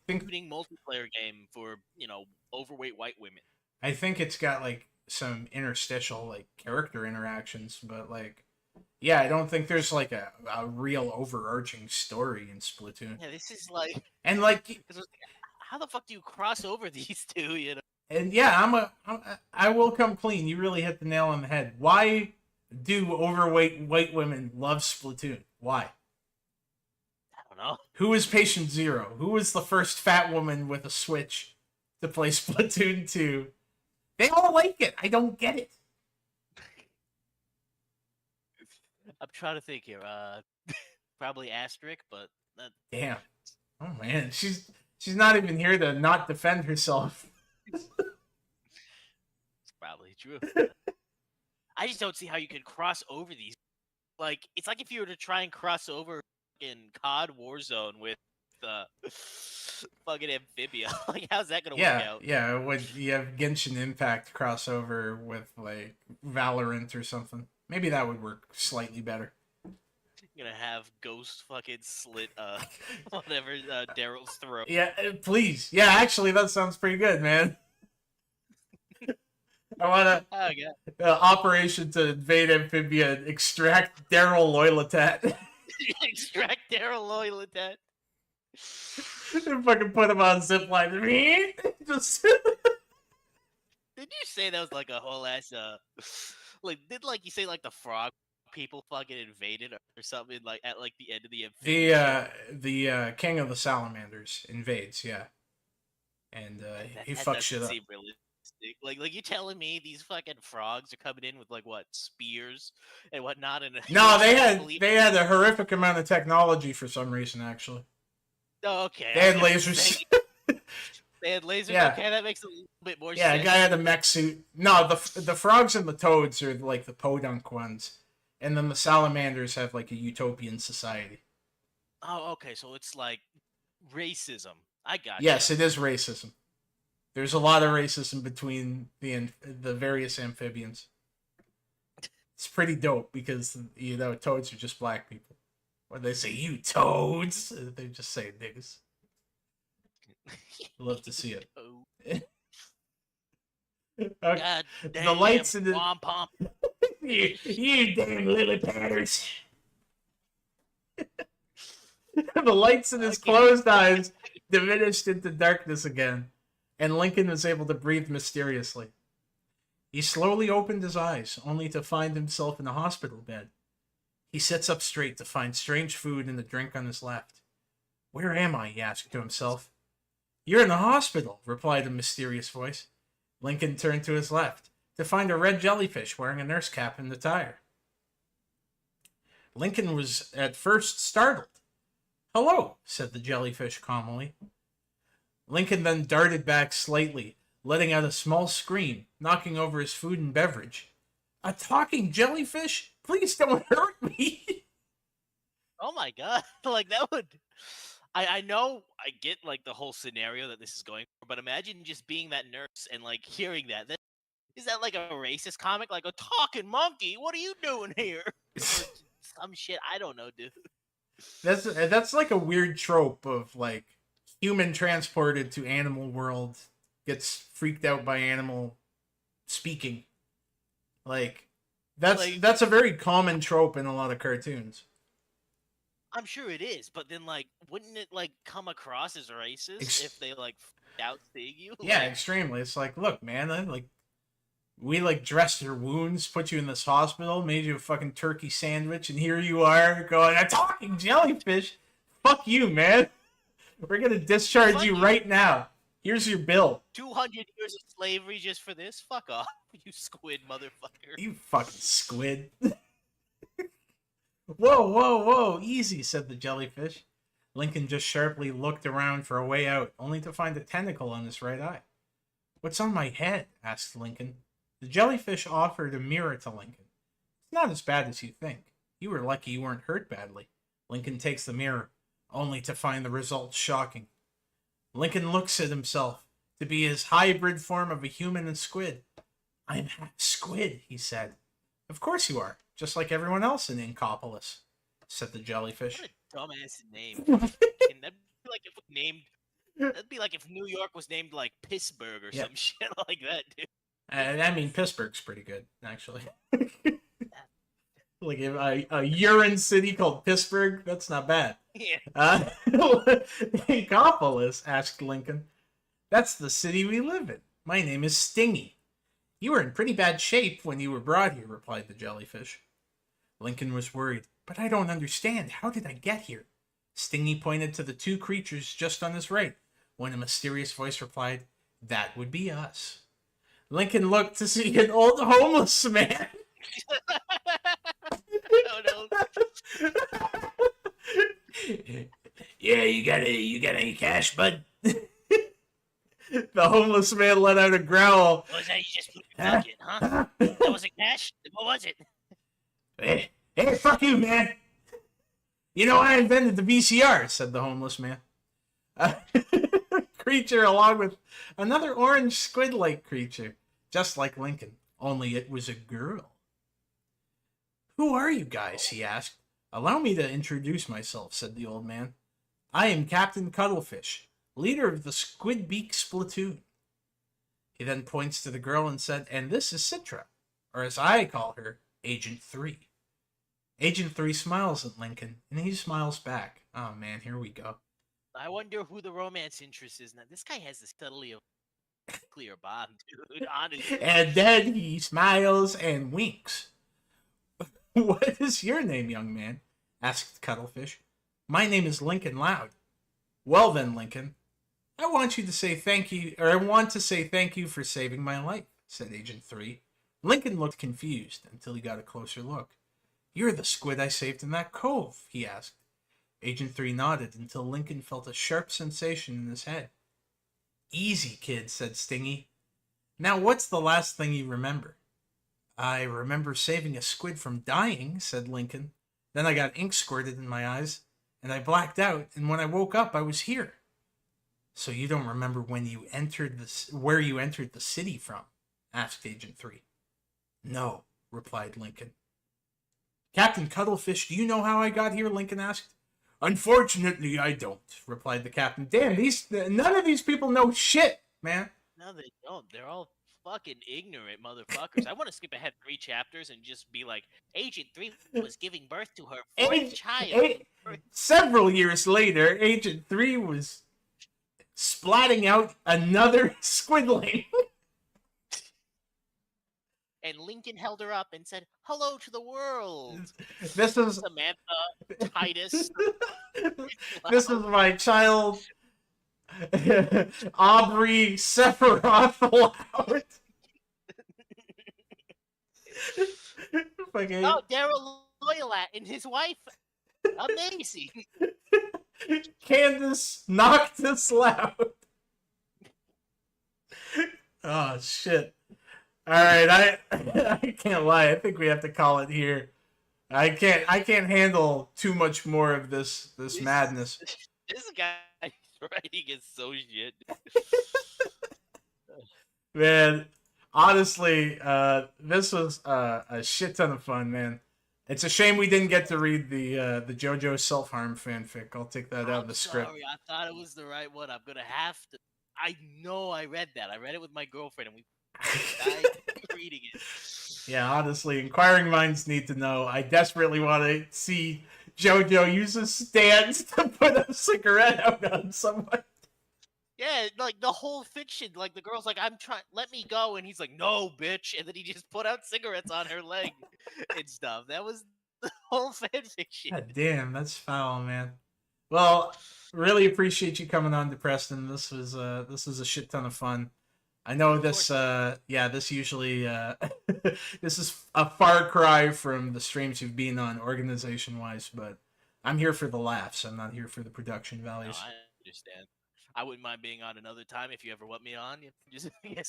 think multiplayer game for overweight white women. I think it's got like some interstitial like character interactions, but like I don't think there's like a real overarching story in Splatoon. Yeah, this is like and like how the fuck do you cross over these two? And I will come clean. You really hit the nail on the head. Why do overweight white women love Splatoon? Why? I don't know. Who is patient zero? Who was the first fat woman with a Switch to play Splatoon 2? They all like it. I don't get it. I'm trying to think here. Probably asterisk, but damn. Oh man, she's not even here to not defend herself. It's probably true. I just don't see how you could cross over these. Like, it's like if you were to try and cross over in COD Warzone with fucking Amphibia. Like, how's that gonna work out? Yeah, when you have Genshin Impact crossover with like Valorant or something. Maybe that would work slightly better. You're gonna have Ghost fucking slit whatever Daryl's throat. Yeah, please. Yeah, actually, that sounds pretty good, man. I want Oh god. operation to invade amphibian, extract Daryl Loyalitat. Extract Daryl Loyalitat. Fucking put him on zip line. Just Did you say that was like a whole ass like did like you say like the frog people fucking invaded or something like at like the end of the amphibian the king of the salamanders invades, yeah, and he that fucks shit doesn't up. seem realistic. Like you telling me these fucking frogs are coming in with like what spears and whatnot and No, they had a horrific amount of technology for some reason. Actually, oh, okay. they had lasers. They had lasers. Yeah. Okay, that makes a little bit more Yeah, sense. a guy had a mech suit. No, the frogs and the toads are like the podunk ones, and then the salamanders have like a utopian society. Oh, okay. So it's like racism. I got Yes, it is racism. There's a lot of racism between the various amphibians. It's pretty dope because toads are just black people. When they say you toads, they just say niggas. Love to see it. God damn, the lights in the pom-pom. you damn lily padders. The lights in his closed eyes diminished into darkness again, and Lincoln was able to breathe mysteriously. He slowly opened his eyes, only to find himself in a hospital bed. He sits up straight to find strange food and a drink on his left. Where am I? He asked to himself. You're in the hospital, replied a mysterious voice. Lincoln turned to his left to find a red jellyfish wearing a nurse cap and attire. Lincoln was at first startled. Hello, said the jellyfish calmly. Lincoln then darted back slightly, letting out a small scream, knocking over his food and beverage. A talking jellyfish? Please don't hurt me. Oh my god. Like that would I know I get like the whole scenario that this is going for, but imagine just being that nurse and like hearing that. Is that like a racist comic? Like a talking monkey? What are you doing here? Or some shit. I don't know, dude. That's like a weird trope of like human transported to animal world gets freaked out by animal speaking. Like that's a very common trope in a lot of cartoons. I'm sure it is, but then like wouldn't it like come across as racist if they like out seeing you? Yeah, like, extremely. It's like, look, man, we like dressed your wounds, put you in this hospital, made you a fucking turkey sandwich, and here you are going, a talking jellyfish? Fuck you, man. We're gonna discharge you right now. Here's your bill. 200 years of slavery just for this? Fuck off, you squid motherfucker. You fucking squid. Whoa, easy, said the jellyfish. Lincoln just sharply looked around for a way out, only to find a tentacle on his right eye. What's on my head? Asked Lincoln. The jellyfish offered a mirror to Lincoln. It's not as bad as you think. You were lucky you weren't hurt badly. Lincoln takes the mirror, only to find the results shocking. Lincoln looks at himself to be his hybrid form of a human and squid. I'm half squid, he said. Of course you are, just like everyone else in Inkopolis, said the jellyfish. What a dumbass name. That'd be like if we named. That'd be like if New York was named like Pittsburgh or some shit like that, dude. I mean, Pittsburgh's pretty good, actually. Like a urine city called Pittsburgh, that's not bad. Yeah. Inkopolis, asked Lincoln. That's the city we live in. My name is Stingy. You were in pretty bad shape when you were brought here, replied the jellyfish. Lincoln was worried. But I don't understand. How did I get here? Stingy pointed to the two creatures just on his right, when a mysterious voice replied, That would be us. Lincoln looked to see an old homeless man. Oh, no. Yeah, you got any cash, bud? The homeless man let out a growl. What was that? You just put your bucket, huh? That wasn't cash? What was it? Hey, fuck you, man. You know, I invented the VCR, said the homeless man. Creature along with another orange squid-like creature, just like Lincoln, only it was a girl. Who are you guys? He asked. Allow me to introduce myself, said the old man. I am Captain Cuttlefish, leader of the Squidbeaks platoon. He then points to the girl and said, and this is Citra, or as I call her, Agent 3. Agent 3 smiles at Lincoln, and he smiles back. Oh man, here we go. I wonder who the romance interest is now. This guy has the subtlety of clear bond, dude. Honestly. And then he smiles and winks. What is your name, young man? Asked Cuttlefish. My name is Lincoln Loud. Well then, Lincoln, I want to say thank you for saving my life, said Agent 3. Lincoln looked confused until he got a closer look. You're the squid I saved in that cove, he asked. Agent 3 nodded until Lincoln felt a sharp sensation in his head. Easy, kid, said Stingy. Now what's the last thing you remember? I remember saving a squid from dying, said Lincoln. Then I got ink squirted in my eyes, and I blacked out, and when I woke up, I was here. So you don't remember when you entered where you entered the city from? Asked Agent 3. No, replied Lincoln. Captain Cuttlefish, do you know how I got here? Lincoln asked. Unfortunately, I don't, replied the captain. Damn, none of these people know shit, man. No, they don't. They're all fucking ignorant motherfuckers. I want to skip ahead 3 chapters and just be like, Agent 3 was giving birth to her 4th child. Several years later, Agent 3 was splatting out another squidling. And Lincoln held her up and said, hello to the world. This is Samantha, Titus. This is my child, Aubrey Sephiroth Loud. Oh, Daryl Loyalat and his wife. Amazing. Candace Noctis Loud. Oh, shit. Alright, I can't lie. I think we have to call it here. I can't handle too much more of this madness. This guy writing is so shit. Man, honestly, this was a shit ton of fun, man. It's a shame we didn't get to read the JoJo self-harm fanfic. I'll take that out of the script. Sorry, I thought it was the right one. I'm gonna have to. I know I read that. I read it with my girlfriend, and we died reading it. Yeah, honestly, inquiring minds need to know. I desperately want to see JoJo use his stance to put a cigarette out on someone. Yeah, like the whole fiction, like the girl's like, I'm trying, let me go, and he's like, no, bitch, and then he just put out cigarettes on her leg and stuff. That was the whole fanfiction. God damn, that's foul, man. Well, really appreciate you coming on, Depresston. This was a shit ton of fun. I know this, this usually, this is a far cry from the streams you've been on organization-wise, but I'm here for the laughs. I'm not here for the production values. No, I understand. I wouldn't mind being on another time if you ever want me on. Just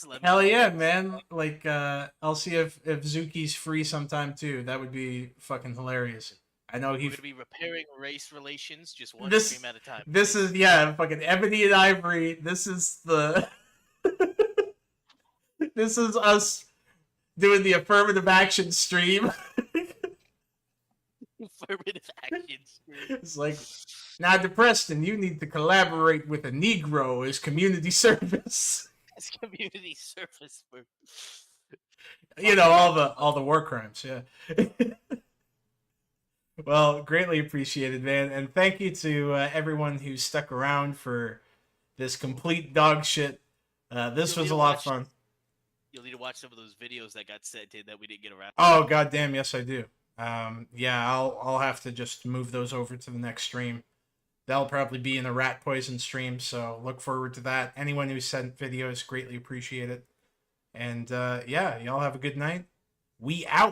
let me Hell know. yeah, man. Like, I'll see if Zuki's free sometime too. That would be fucking hilarious. I know We're going to be repairing race relations just one stream at a time. This is, yeah, fucking Ebony and Ivory. This is the... This is us doing the affirmative action stream. Affirmative action stream. It's like, now, Depresston, you need to collaborate with a Negro as community service. As community service for... You know, all the war crimes, yeah. Well, greatly appreciated, man. And thank you to everyone who stuck around for this complete dog shit. This was a lot of fun. You'll need to watch some of those videos that got sent in that we didn't get around. Oh, goddamn, yes, I do. Yeah, I'll have to just move those over to the next stream. That'll probably be in a rat poison stream, so look forward to that. Anyone who sent videos, greatly appreciate it. And yeah, y'all have a good night. We out.